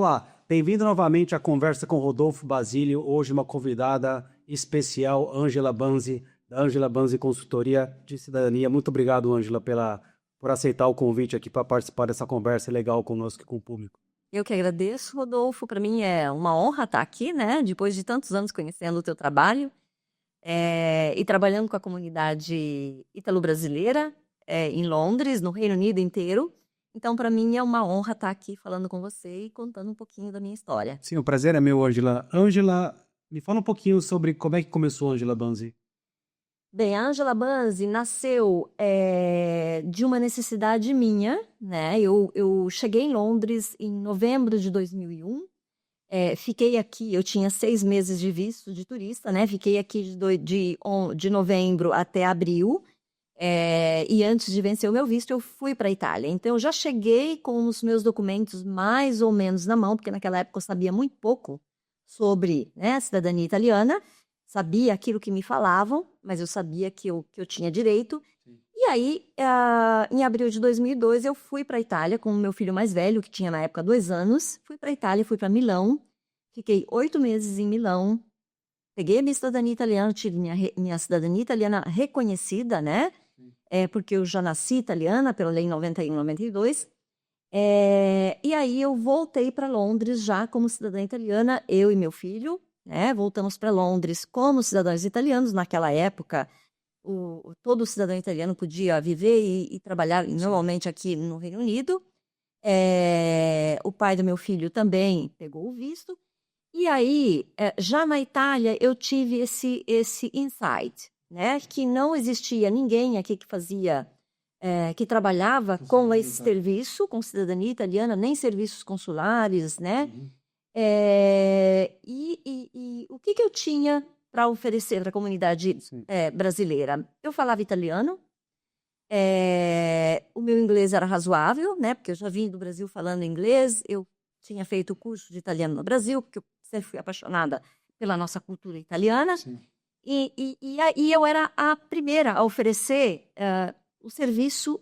lá. Bem-vindo novamente à Conversa com Rodolfo Basílio. Hoje uma convidada especial, Ângela Banzi, da Ângela Banzi Consultoria de Cidadania. Muito obrigado, Ângela, por aceitar o convite aqui para participar dessa conversa legal conosco e com o público. Eu que agradeço, Rodolfo. Para mim é uma honra estar aqui, né? Depois de tantos anos conhecendo o teu trabalho e trabalhando com a comunidade ítalo-brasileira em Londres, no Reino Unido inteiro. Então, para mim é uma honra estar aqui falando com você e contando um pouquinho da minha história. Sim, o prazer é meu, Ângela. Ângela, me fala um pouquinho sobre como é que começou a Ângela Banzi. Bem, a Ângela Banzi nasceu de uma necessidade minha, né? Eu cheguei em Londres em novembro de 2001. Fiquei aqui, eu tinha 6 meses de visto de turista, né? Fiquei aqui de novembro até abril. E antes de vencer o meu visto, eu fui para a Itália. Então, eu já cheguei com os meus documentos mais ou menos na mão, porque naquela época eu sabia muito pouco sobre, né, a cidadania italiana. Sabia aquilo que me falavam, mas eu sabia que eu tinha direito. Sim. E aí, em abril de 2002, eu fui para a Itália com o meu filho mais velho, que tinha na época 2 anos. Fui para a Itália, fui para Milão. Fiquei 8 meses em Milão. Peguei a minha cidadania italiana, tive minha cidadania italiana reconhecida, né? Porque eu já nasci italiana pela lei 91/92. E aí eu voltei para Londres já como cidadã italiana, eu e meu filho, né? Voltamos para Londres como cidadãos italianos. Naquela época, todo cidadão italiano podia viver e trabalhar normalmente aqui no Reino Unido. O pai do meu filho também pegou o visto. E aí, já na Itália, eu tive esse insight, né? Que não existia ninguém aqui que trabalhava com esse serviço, com cidadania italiana, nem serviços consulares, né? Uhum. E o que eu tinha para oferecer para a comunidade brasileira? Eu falava italiano, o meu inglês era razoável, né? Porque eu já vim do Brasil falando inglês, eu tinha feito o curso de italiano no Brasil, porque eu sempre fui apaixonada pela nossa cultura italiana. Sim. E aí eu era a primeira a oferecer o serviço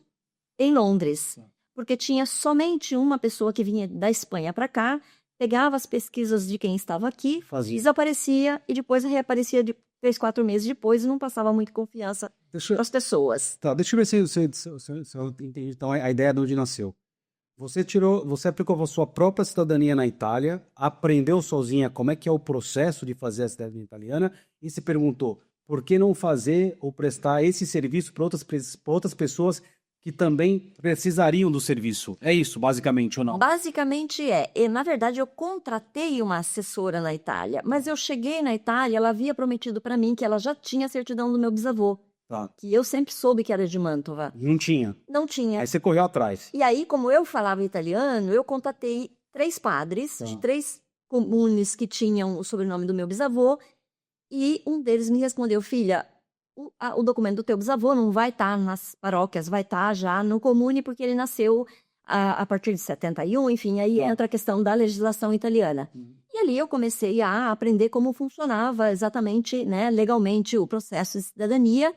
em Londres, porque tinha somente uma pessoa que vinha da Espanha para cá, pegava as pesquisas de quem estava aqui, desaparecia e depois reaparecia 3, 4 meses depois e não passava muito confiança para as pessoas. Tá, deixa eu ver se eu entendi então a ideia de onde nasceu. Você aplicou a sua própria cidadania na Itália, aprendeu sozinha como é que é o processo de fazer a cidadania italiana e se perguntou por que não fazer ou prestar esse serviço para outras pessoas que também precisariam do serviço. É isso, basicamente, ou não? Basicamente na verdade, eu contratei uma assessora na Itália, mas eu cheguei na Itália, ela havia prometido para mim que ela já tinha a certidão do meu bisavô. Tá. Que eu sempre soube que era de Mantova. Não tinha? Não tinha. Aí você correu atrás. E aí, como eu falava italiano, eu contatei 3 padres de 3 comunes que tinham o sobrenome do meu bisavô, e um deles me respondeu: filha, o documento do teu bisavô não vai estar nas paróquias, vai estar já no comune, porque ele nasceu a partir de 71, enfim, aí entra a questão da legislação italiana. E ali eu comecei a aprender como funcionava exatamente, né, legalmente o processo de cidadania.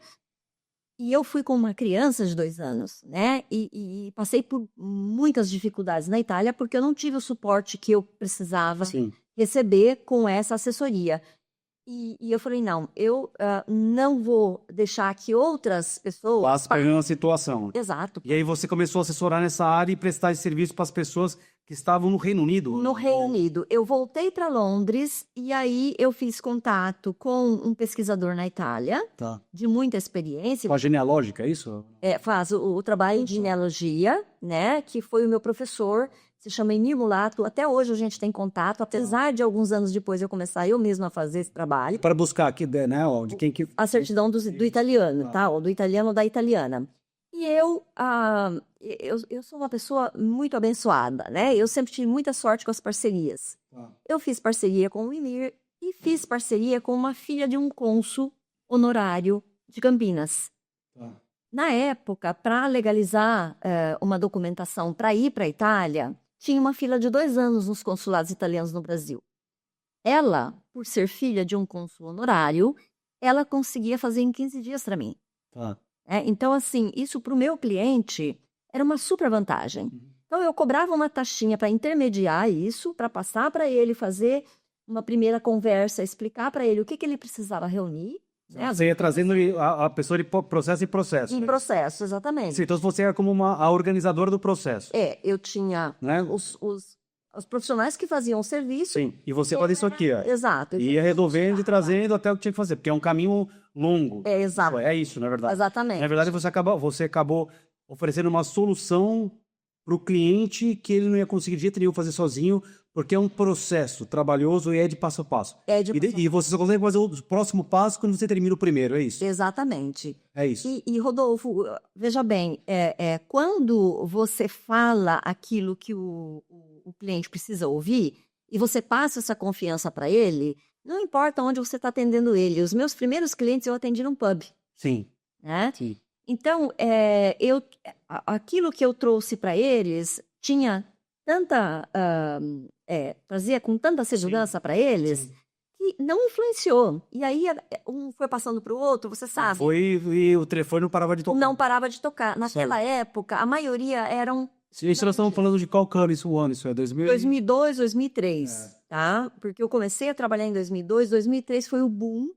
E eu fui com uma criança de 2 anos, né? E passei por muitas dificuldades na Itália, porque eu não tive o suporte que eu precisava receber com essa assessoria. E eu falei, não, eu não vou deixar que outras pessoas... Passe pela mesma situação. Exato. E aí você começou a assessorar nessa área e prestar esse serviço para as pessoas que estavam no Reino Unido? No Reino Unido. Eu voltei para Londres e aí eu fiz contato com um pesquisador na Itália, de muita experiência. Com a genealógica, é isso? Faz o trabalho de genealogia, né, que foi o meu professor, se chama Emir Mulato. Até hoje a gente tem contato, apesar de alguns anos depois eu começar eu mesma a fazer esse trabalho. Para buscar aqui, né, de quem que... A certidão do italiano, tá? Ou do italiano ou da italiana. E eu sou uma pessoa muito abençoada, né? Eu sempre tive muita sorte com as parcerias. Eu fiz parceria com o Emir e fiz parceria com uma filha de um cônsul honorário de Campinas. Na época, para legalizar uma documentação para ir para a Itália, tinha uma fila de 2 anos nos consulados italianos no Brasil. Ela, por ser filha de um cônsul honorário, ela conseguia fazer em 15 dias para mim. Então, assim, isso para o meu cliente era uma super vantagem. Então, eu cobrava uma taxinha para intermediar isso, para passar para ele, fazer uma primeira conversa, explicar para ele o que ele precisava reunir. Né? Você ia trazendo a pessoa de processo em processo. Em processo, exatamente. Sim, então você era como a organizadora do processo. Eu tinha né? os profissionais que faziam o serviço. Sim, e você fazia isso aqui, ó. Exato. E ia resolvendo e trazendo até o que tinha que fazer, porque é um caminho longo. Exato. É isso, na verdade. Exatamente. Na verdade, você acabou oferecendo uma solução para o cliente que ele não ia conseguir de jeito nenhum fazer sozinho, porque é um processo trabalhoso e é de passo a passo. E você só consegue fazer o próximo passo quando você termina o primeiro, é isso? Exatamente. É isso. E Rodolfo, veja bem, quando você fala aquilo que o cliente precisa ouvir e você passa essa confiança para ele, não importa onde você está atendendo ele. Os meus primeiros clientes eu atendi num pub. Sim. Né? Sim. Então, aquilo que eu trouxe para eles tinha tanta, trazia com tanta segurança para eles que não influenciou. E aí, um foi passando para o outro, você sabe. E o telefone não parava de tocar. Não parava de tocar. Naquela época, a maioria eram... Isso nós estamos falando de qual ano? Isso é 2002, 2003, tá? Porque eu comecei a trabalhar em 2002, 2003 foi o boom.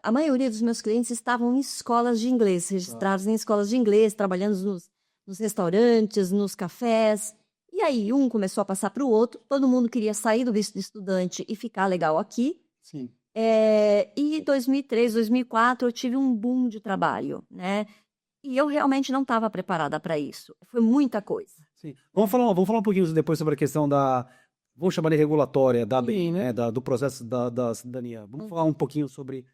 A maioria dos meus clientes estavam em escolas de inglês, registrados em escolas de inglês, trabalhando nos restaurantes, nos cafés. E aí, um começou a passar para o outro, todo mundo queria sair do visto de estudante e ficar legal aqui. Sim. E 2003, 2004, eu tive um boom de trabalho, né? E eu realmente não estava preparada para isso. Foi muita coisa. Sim. Vamos falar um pouquinho depois sobre a questão vamos chamar de regulatória, do processo da cidadania. Vamos falar um pouquinho sobre...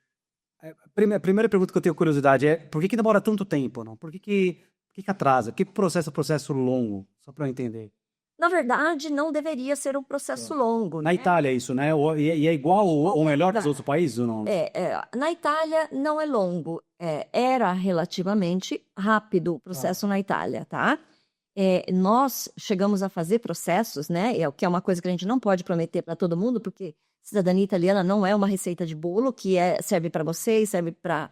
A primeira pergunta que eu tenho curiosidade é por que demora tanto tempo? Não? Por que atrasa? Por que processo longo? Só para eu entender. Na verdade, não deveria ser um processo longo. Na Itália é isso, né? E é igual ou melhor que os outros países ou não? Na Itália não é longo. Era relativamente rápido o processo na Itália, tá? Nós chegamos a fazer processos, né? Que é uma coisa que a gente não pode prometer para todo mundo, porque cidadania italiana não é uma receita de bolo que serve para você e serve para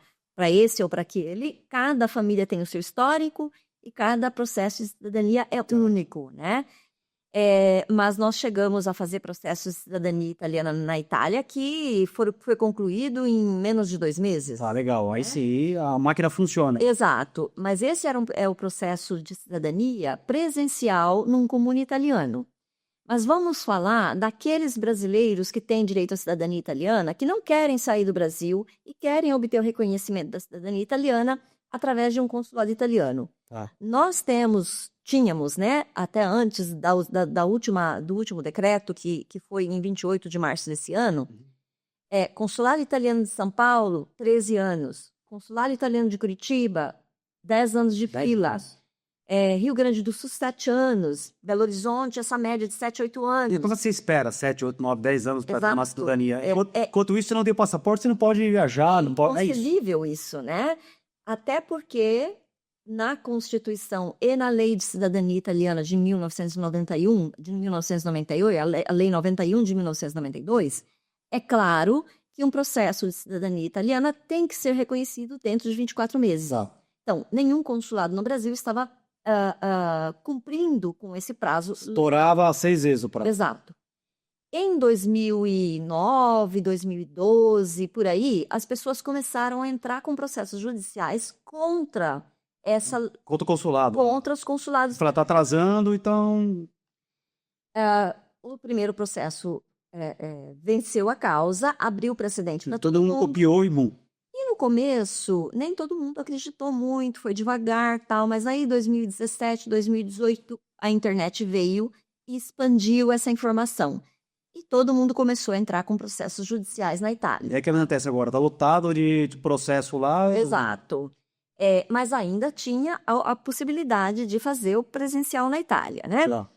esse ou para aquele. Cada família tem o seu histórico e cada processo de cidadania é único, né? Mas nós chegamos a fazer processos de cidadania italiana na Itália que foi concluído em menos de 2 meses. Ah, legal. Aí sim, a máquina funciona. Exato. Mas esse é o processo de cidadania presencial num comune italiano. Mas vamos falar daqueles brasileiros que têm direito à cidadania italiana, que não querem sair do Brasil e querem obter o reconhecimento da cidadania italiana através de um consulado italiano. Tá. Nós tínhamos, né, até antes do último decreto, que foi em 28 de março desse ano, Consulado Italiano de São Paulo, 13 anos. Consulado Italiano de Curitiba, 10 anos de fila. Rio Grande do Sul, 7 anos. Belo Horizonte, essa média de 7, 8 anos. E quando você espera 7, 8, 9, 10 anos para ter uma cidadania? Enquanto isso, você não tem passaporte, você não pode viajar, não pode... É inconcebível isso, né? Até porque na Constituição e na Lei de Cidadania Italiana de 1991, de 1998, a Lei 91 de 1992, é claro que um processo de cidadania italiana tem que ser reconhecido dentro de 24 meses. Então, nenhum consulado no Brasil estava cumprindo com esse prazo. Estourava 6 vezes o prazo. Exato. Em 2009, 2012, por aí, as pessoas começaram a entrar com processos judiciais contra o consulado. Contra os consulados. Ela está atrasando, então... O primeiro processo venceu a causa, abriu precedente para todo mundo. Copiou e bum. E no começo, nem todo mundo acreditou muito, foi devagar, tal, mas aí 2017, 2018, a internet veio e expandiu essa informação. E todo mundo começou a entrar com processos judiciais na Itália. E é que acontece agora, está lotado de processo lá. Exato. Mas ainda tinha a possibilidade de fazer o presencial na Itália, né? Lá.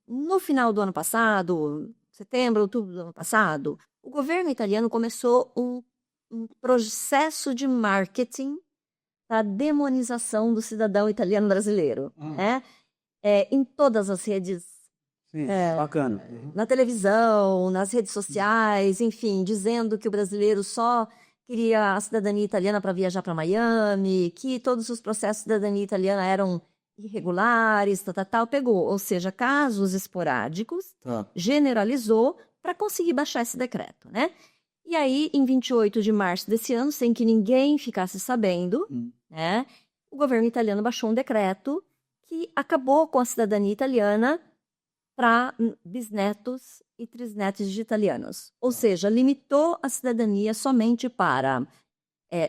No final do ano passado, setembro, outubro do ano passado, o governo italiano começou um processo de marketing para a demonização do cidadão italiano brasileiro, né? Em todas as redes. Sim, bacana. Na televisão, nas redes sociais, enfim, dizendo que o brasileiro só queria a cidadania italiana para viajar para Miami, que todos os processos de cidadania italiana eram irregulares, tal, pegou. Ou seja, casos esporádicos, generalizou para conseguir baixar esse decreto, né? E aí, em 28 de março desse ano, sem que ninguém ficasse sabendo, né, o governo italiano baixou um decreto que acabou com a cidadania italiana para bisnetos e trisnetos de italianos. Ou seja, limitou a cidadania somente para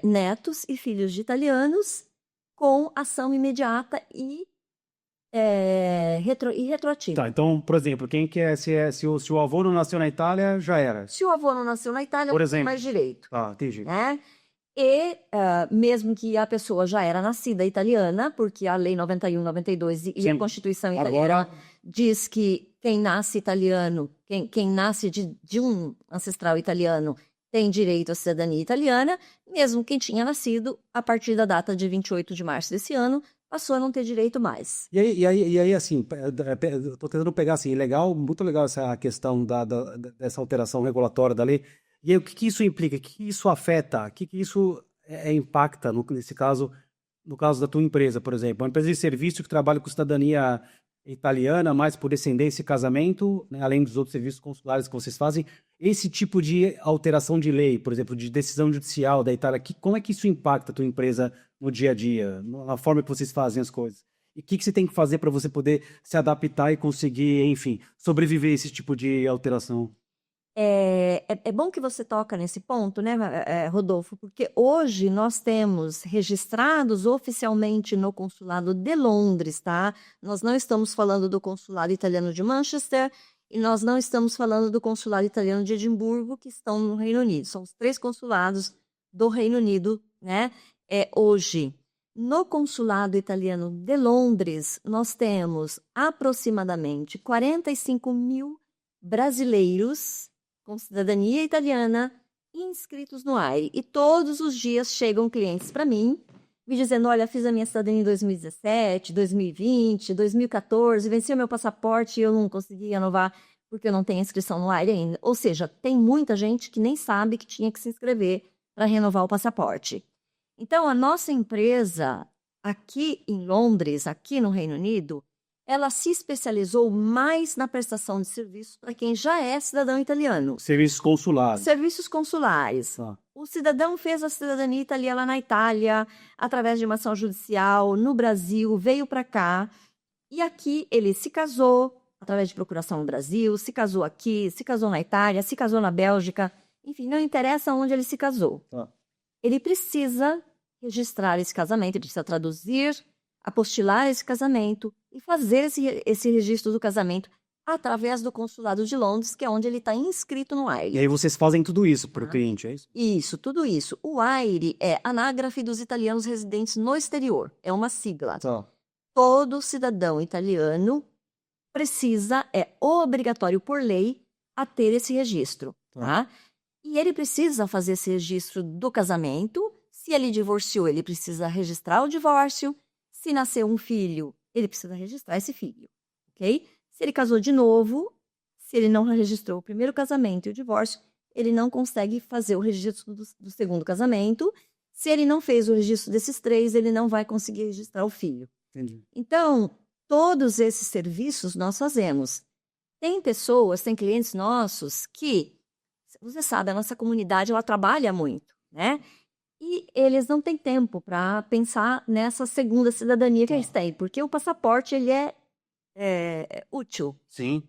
netos e filhos de italianos com ação imediata e retroativa. Tá, então, por exemplo, quem que se o avô não nasceu na Itália, já era. Se o avô não nasceu na Itália, Por não tem exemplo. mais direito. Tá, entendi. Né? E mesmo que a pessoa já era nascida italiana, porque a Lei 91/92 e a Constituição italiana diz que quem nasce italiano, quem nasce de um ancestral italiano, tem direito à cidadania italiana, mesmo quem tinha nascido a partir da data de 28 de março desse ano, passou a não ter direito mais. E aí assim, estou tentando pegar assim, muito legal essa questão dessa alteração regulatória da lei. E aí, o que isso implica? O que isso afeta? O que isso impacta, nesse caso, no caso da tua empresa, por exemplo? Uma empresa de serviço que trabalha com cidadania italiana, mais por descendência e casamento, né, além dos outros serviços consulares que vocês fazem, esse tipo de alteração de lei, por exemplo, de decisão judicial da Itália, como é que isso impacta a tua empresa no dia a dia, na forma que vocês fazem as coisas? E o que você tem que fazer para você poder se adaptar e conseguir, enfim, sobreviver a esse tipo de alteração? É bom que você toca nesse ponto, né, Rodolfo? Porque hoje nós temos registrados oficialmente no consulado de Londres, tá? Nós não estamos falando do consulado italiano de Manchester e nós não estamos falando do consulado italiano de Edimburgo, que estão no Reino Unido. São os 3 consulados do Reino Unido, né? Hoje, no consulado italiano de Londres, nós temos aproximadamente 45 mil brasileiros com cidadania italiana inscritos no AIRE. E todos os dias chegam clientes para mim, me dizendo, olha, fiz a minha cidadania em 2017, 2020, 2014, venci o meu passaporte e eu não consegui renovar porque eu não tenho inscrição no AIRE ainda. Ou seja, tem muita gente que nem sabe que tinha que se inscrever para renovar o passaporte. Então, a nossa empresa, aqui em Londres, aqui no Reino Unido, ela se especializou mais na prestação de serviços para quem já é cidadão italiano. Serviços consulares. Serviços consulares. O cidadão fez a cidadania italiana na Itália, através de uma ação judicial, no Brasil, veio para cá, e aqui ele se casou, através de procuração no Brasil, se casou aqui, se casou na Itália, se casou na Bélgica, enfim, não interessa onde ele se casou. Ele precisa registrar esse casamento, ele precisa traduzir, apostilar esse casamento e fazer esse registro do casamento através do consulado de Londres, que é onde ele está inscrito no AIRE. E aí vocês fazem tudo isso para o cliente, é isso? Isso, tudo isso. O AIRE é Anágrafe dos Italianos Residentes no Exterior. É uma sigla. Todo cidadão italiano precisa, é obrigatório por lei, a ter esse registro. Tá? E ele precisa fazer esse registro do casamento. Se ele divorciou, ele precisa registrar o divórcio. Se nasceu um filho, ele precisa registrar esse filho, ok? Se ele casou de novo, se ele não registrou o primeiro casamento e o divórcio, ele não consegue fazer o registro do segundo casamento. Se ele não fez o registro desses 3, ele não vai conseguir registrar o filho. Entendi. Então, todos esses serviços nós fazemos. Tem pessoas, tem clientes nossos que, você sabe, a nossa comunidade, ela trabalha muito, né? E eles não têm tempo para pensar nessa segunda cidadania que eles têm, porque o passaporte ele é útil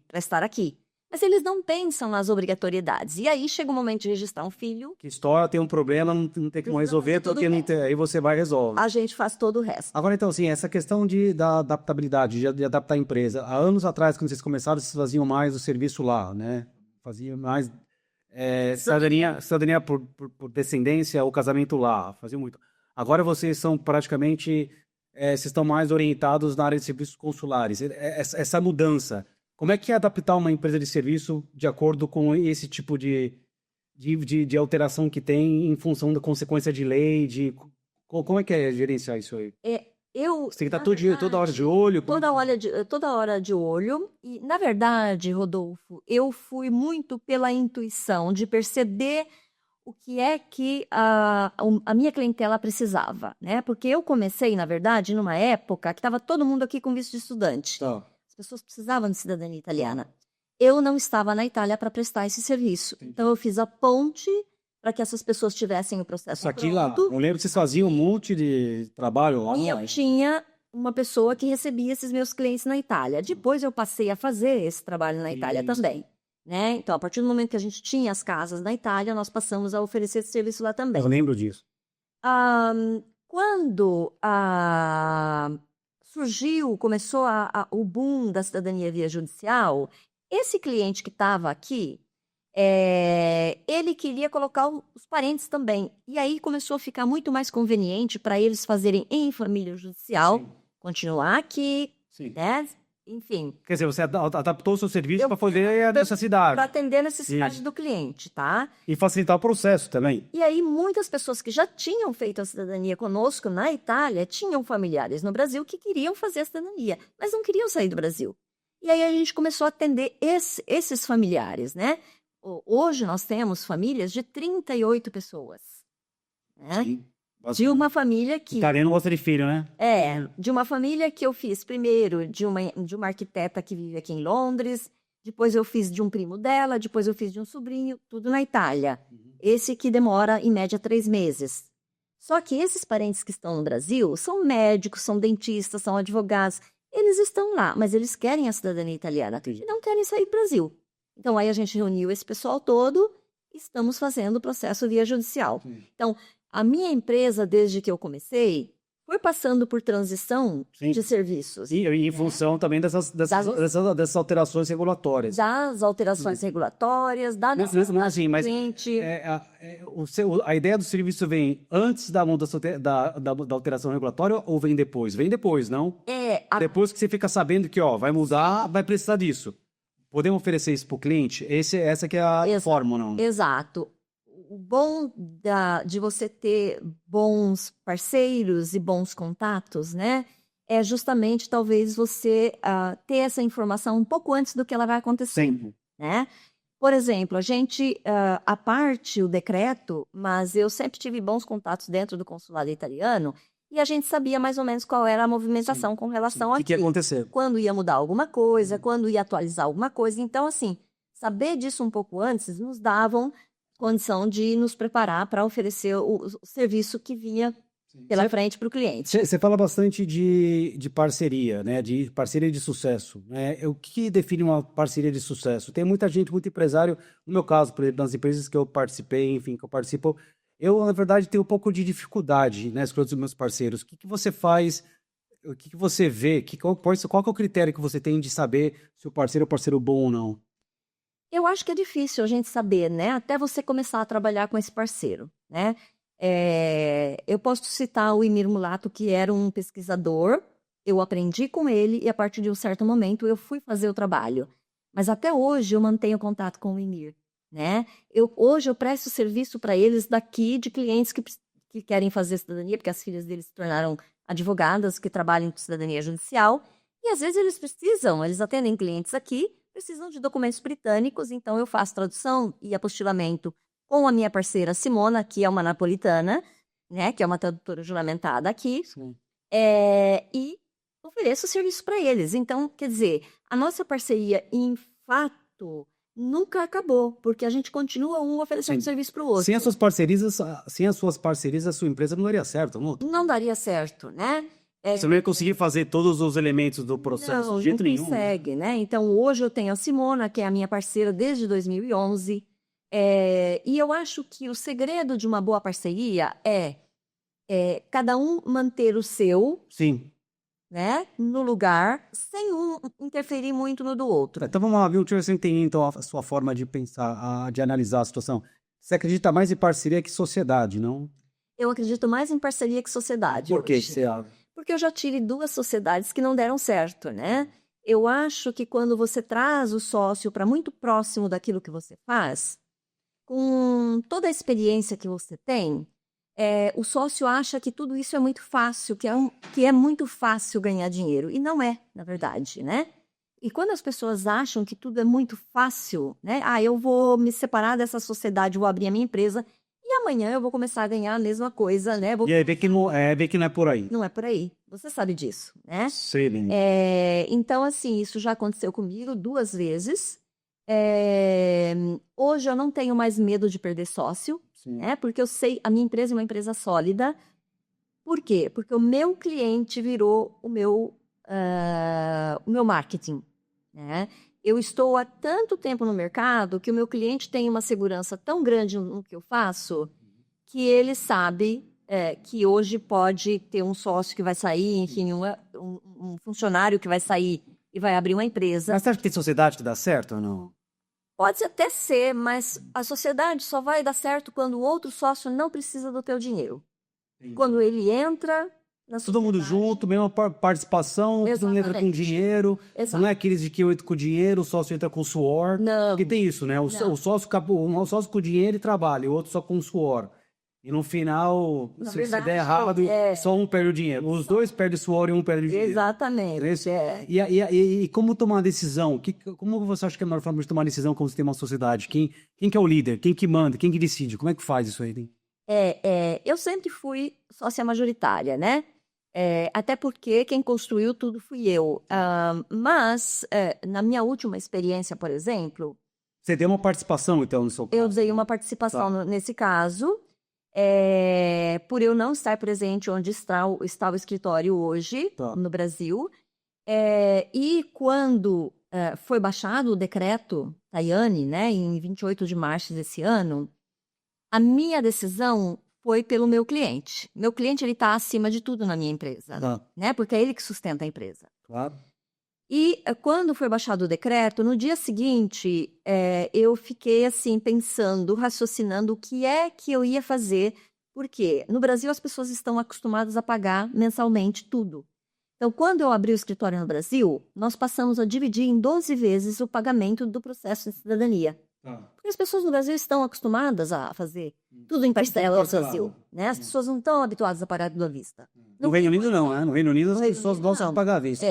para estar aqui. Mas eles não pensam nas obrigatoriedades. E aí chega o momento de registrar um filho. Que história, tem um problema, não tem como resolver, porque não tem, aí você vai e resolve. A gente faz todo o resto. Agora, então, assim, essa questão da adaptabilidade, de adaptar a empresa. Há anos atrás, quando vocês começaram, vocês faziam mais o serviço lá, né? Faziam mais cidadania por descendência ou casamento lá, faziam muito. Agora vocês são praticamente, vocês estão mais orientados na área de serviços consulares. Essa mudança, como é que é adaptar uma empresa de serviço de acordo com esse tipo de alteração que tem em função da consequência de lei, como é que é gerenciar isso aí? Você tem que estar toda hora de olho? Toda hora de olho. E, na verdade, Rodolfo, eu fui muito pela intuição de perceber o que é que a minha clientela precisava, né? Porque eu comecei, na verdade, numa época que estava todo mundo aqui com visto de estudante. Tá. As pessoas precisavam de cidadania italiana. Eu não estava na Itália para prestar esse serviço. Entendi. Então, eu fiz a ponte para que essas pessoas tivessem o processo Aqui lá, pronto. eu lembro que vocês faziam um monte de trabalho lá. E eu tinha uma pessoa que recebia esses meus clientes na Itália. Depois eu passei a fazer esse trabalho na Itália Isso. também, né? Então, a partir do momento que a gente tinha as casas na Itália, nós passamos a oferecer esse serviço lá também. Eu lembro disso. Quando começou o boom da cidadania via judicial, esse cliente que estava aqui, ele queria colocar os parentes também. E aí começou a ficar muito mais conveniente para eles fazerem em família judicial, Sim. continuar aqui, Sim. né? Enfim, Quer dizer, você adaptou o seu serviço Eu- para poder a necessidade para atender a necessidade Sim. do cliente, tá? e facilitar o processo também. E aí, muitas pessoas que já tinham feito a cidadania conosco na Itália tinham familiares no Brasil que queriam fazer a cidadania, mas não queriam sair do Brasil. E aí a gente começou a atender esses familiares, né? Hoje nós temos famílias de 38 pessoas, né? Sim. De uma família que... Italiano gosta de filho, né? De uma família que eu fiz primeiro de uma arquiteta que vive aqui em Londres, depois eu fiz de um primo dela, depois eu fiz de um sobrinho, tudo na Itália. Esse que demora, em média, 3 meses. Só que esses parentes que estão no Brasil são médicos, são dentistas, são advogados. Eles estão lá, mas eles querem a cidadania italiana e não querem sair do Brasil. Então, aí a gente reuniu esse pessoal todo e estamos fazendo o processo via judicial. Sim. Então, a minha empresa, desde que eu comecei, foi passando por transição Sim. de serviços. E em função também dessas alterações regulatórias. Das alterações regulatórias, da Não, assim, mas cliente. a ideia do serviço vem antes da mudança da alteração regulatória ou vem depois? Vem depois, não? Depois que você fica sabendo que vai mudar, vai precisar disso. Podemos oferecer isso para o cliente? Essa que é a fórmula, não? Exato. O bom de você ter bons parceiros e bons contatos, né? É justamente, talvez, você ter essa informação um pouco antes do que ela vai acontecer. Sempre. Né? Por exemplo, a gente, a parte o decreto, mas eu sempre tive bons contatos dentro do consulado italiano e a gente sabia mais ou menos qual era a movimentação com relação O que ia acontecer? quando ia mudar alguma coisa, quando ia atualizar alguma coisa. Então, assim, saber disso um pouco antes nos davam condição de nos preparar para oferecer o serviço que vinha pela frente para o cliente. Você fala bastante de parceria, né? De parceria de sucesso. Né? O que define uma parceria de sucesso? Tem muita gente, muito empresário, no meu caso, por exemplo, nas empresas que eu participei, enfim, que eu participo, eu, na verdade, tenho um pouco de dificuldade, né, com os meus parceiros. O que você faz? O que você vê? Qual que é o critério que você tem de saber se o parceiro é um parceiro bom ou não? Eu acho que é difícil a gente saber, né? Até você começar a trabalhar com esse parceiro, né? Eu posso citar o Emir Mulato, que era um pesquisador. Eu aprendi com ele e, a partir de um certo momento, eu fui fazer o trabalho. Mas até hoje eu mantenho contato com o Emir, né? Hoje eu presto serviço para eles daqui de clientes que querem fazer cidadania, porque as filhas deles se tornaram advogadas que trabalham com cidadania judicial. E às vezes eles atendem clientes aqui, precisam de documentos britânicos, então eu faço tradução e apostilamento com a minha parceira Simona, que é uma napolitana, né, que é uma tradutora juramentada aqui, e ofereço serviço para eles. Então, quer dizer, a nossa parceria, em fato, nunca acabou, porque a gente continua um oferecendo serviço para o outro. Sem as suas parcerias, a sua empresa não daria certo, não? Não daria certo, né? Você não ia conseguir fazer todos os elementos do processo de jeito nenhum. Não consegue, né? Então, hoje eu tenho a Simona, que é a minha parceira desde 2011, e eu acho que o segredo de uma boa parceria é cada um manter o seu, Sim. né, no lugar, sem um interferir muito no do outro. Então vamos lá, viu? Deixa eu ver se eu entendi então, a sua forma de pensar, de analisar a situação. Você acredita mais em parceria que sociedade, não? Eu acredito mais em parceria que sociedade. Por que hoje. você acha? Porque eu já tive 2 sociedades que não deram certo, né? Eu acho que quando você traz o sócio para muito próximo daquilo que você faz, com toda a experiência que você tem, o sócio acha que tudo isso é muito fácil, que é muito fácil ganhar dinheiro. E não é, na verdade, né? E quando as pessoas acham que tudo é muito fácil, né? Eu vou me separar dessa sociedade, vou abrir a minha empresa amanhã eu vou começar a ganhar a mesma coisa, né? E aí vê que não é por aí. Não é por aí. Você sabe disso, né? Sei, bem. Então, assim, isso já aconteceu comigo 2 vezes. Hoje eu não tenho mais medo de perder sócio, Sim. né? Porque eu sei, a minha empresa é uma empresa sólida. Por quê? Porque o meu cliente virou o meu marketing, né? Eu estou há tanto tempo no mercado que o meu cliente tem uma segurança tão grande no que eu faço que ele sabe que hoje pode ter um sócio que vai sair, enfim, um funcionário que vai sair e vai abrir uma empresa. Mas você acha que tem sociedade que dá certo ou não? Pode até ser, mas a sociedade só vai dar certo quando o outro sócio não precisa do teu dinheiro. Entendi. Quando ele entra na Todo mundo junto, mesma participação, todo mundo entra com Exatamente. dinheiro. Exato. Não é aqueles de que eu entro com dinheiro, o sócio entra com suor. Não. Porque tem isso, né? O Não. sócio com dinheiro e trabalha, e o outro só com suor. E no final, Na se verdade, der errado, só um perde o dinheiro. Os dois perdem suor e um perde o dinheiro. Exatamente. E como tomar uma decisão? Como você acha que é a melhor forma de tomar uma decisão quando você tem uma sociedade? Quem que é o líder? Quem que manda? Quem que decide? Como é que faz isso aí? Eu sempre fui sócia majoritária, né? Até porque quem construiu tudo fui eu. Mas, na minha última experiência, por exemplo... Você deu uma participação, então, no seu caso? Eu dei uma participação nesse caso, por eu não estar presente onde está o escritório hoje, no Brasil. E quando foi baixado o decreto Tajani, né, em 28 de março desse ano, a minha decisão foi pelo meu cliente. Meu cliente, ele está acima de tudo na minha empresa, né? Porque é ele que sustenta a empresa. Claro. E quando foi baixado o decreto, no dia seguinte, eu fiquei assim, pensando, raciocinando o que é que eu ia fazer, porque no Brasil as pessoas estão acostumadas a pagar mensalmente tudo. Então, quando eu abri o escritório no Brasil, nós passamos a dividir em 12 vezes o pagamento do processo de cidadania. Porque as pessoas no Brasil estão acostumadas a fazer tudo em parcela no Brasil, né? As pessoas não estão habituadas a pagar tudo à vista. No Reino Unido não, né? No Reino Unido as pessoas gostam de pagar à vista.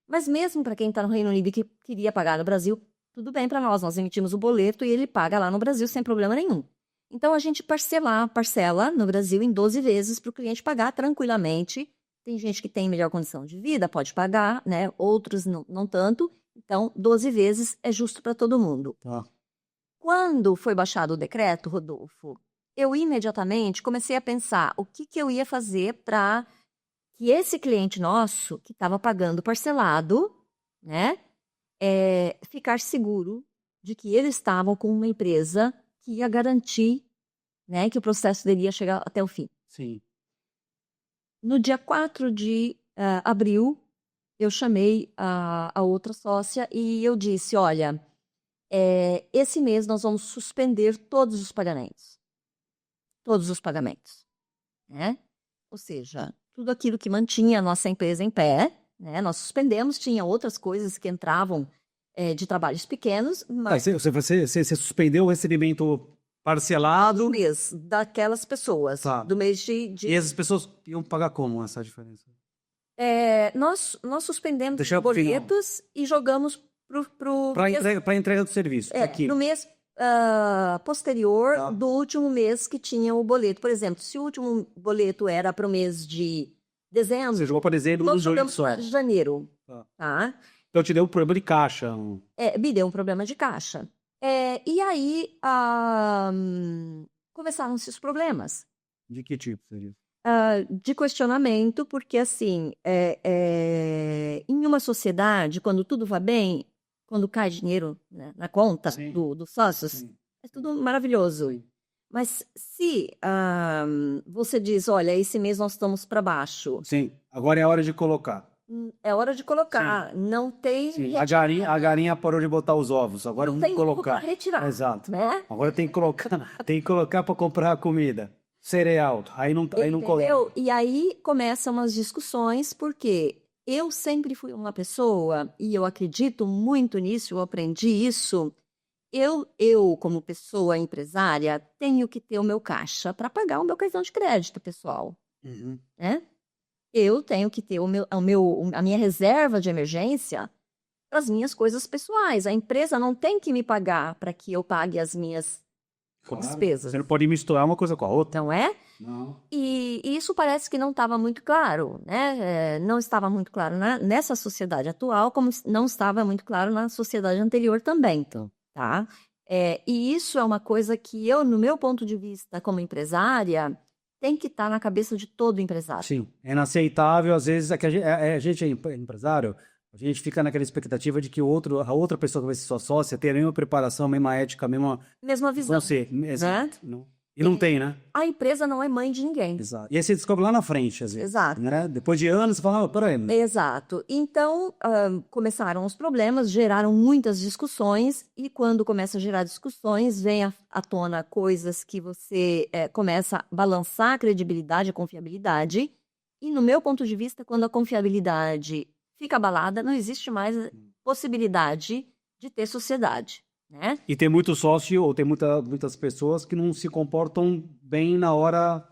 Mas mesmo para quem está no Reino Unido e que queria pagar no Brasil, tudo bem para nós. Nós emitimos o boleto e ele paga lá no Brasil sem problema nenhum. Então, a gente parcela no Brasil em 12 vezes para o cliente pagar tranquilamente. Tem gente que tem melhor condição de vida, pode pagar, né? Outros não tanto. Então, 12 vezes é justo para todo mundo. Quando foi baixado o decreto, Rodolfo, eu imediatamente comecei a pensar o que eu ia fazer para que esse cliente nosso, que estava pagando parcelado, né, ficar seguro de que eles estavam com uma empresa que ia garantir, né, que o processo dele ia chegar até o fim. Sim. No dia 4 de abril, eu chamei a outra sócia e eu disse, olha, esse mês nós vamos suspender todos os pagamentos. Todos os pagamentos, né? Ou seja, tudo aquilo que mantinha a nossa empresa em pé, né? Nós suspendemos, tinha outras coisas que entravam de trabalhos pequenos, mas... Você suspendeu o recebimento parcelado... Do mês, daquelas pessoas, do mês de... E essas pessoas iam pagar como essa diferença? Nós suspendemos os boletos e jogamos para entrega do serviço. No mês posterior do último mês que tinha o boleto. Por exemplo, se o último boleto era para o mês de dezembro... Você jogou para dezembro no de janeiro. Tá? Então te deu um problema de caixa. Me deu um problema de caixa. E aí começaram-se os problemas. De que tipo seria? De questionamento, porque assim, em uma sociedade, quando tudo vai bem, quando cai dinheiro, né, na conta dos sócios, é tudo maravilhoso. Sim. Mas se você diz, olha, esse mês nós estamos para baixo. Sim, agora é a hora de colocar. É hora de colocar. Sim. Não tem... Sim. A galinha parou de botar os ovos, agora não tem que colocar. Retirar. Exato. Né? Agora tem que colocar para comprar a comida. Cereal, aí não coloca. E aí começam as discussões, porque eu sempre fui uma pessoa, e eu acredito muito nisso, eu aprendi isso. Eu, como pessoa empresária, tenho que ter o meu caixa para pagar o meu cartão de crédito, pessoal. Uhum. Né? Eu tenho que ter a minha reserva de emergência para as minhas coisas pessoais. A empresa não tem que me pagar para que eu pague as minhas com Claro. despesas. Você não pode misturar uma coisa com a outra. Não é? Não. E isso parece que não estava muito claro, né? Não estava muito claro nessa sociedade atual, como não estava muito claro na sociedade anterior também, Então, tá? E isso é uma coisa que eu, no meu ponto de vista como empresária, tem que estar na cabeça de todo empresário. sim, é inaceitável. Às vezes, é que a gente é empresário, a gente fica naquela expectativa de que a outra pessoa que vai ser sua sócia tenha a mesma preparação, a mesma ética, a mesma... Mesma visão, Você, exato. né? E não tem, né? A empresa não é mãe de ninguém. Exato. E aí você descobre lá na frente, às vezes. Exato. Né? Depois de anos, você fala, peraí. Exato. Então, começaram os problemas, geraram muitas discussões, e quando começa a gerar discussões, vem à tona coisas que você começa a balançar a credibilidade, a confiabilidade, e no meu ponto de vista, quando a confiabilidade fica abalada, não existe mais possibilidade de ter sociedade, né? E tem muito sócio, ou tem muitas pessoas que não se comportam bem na hora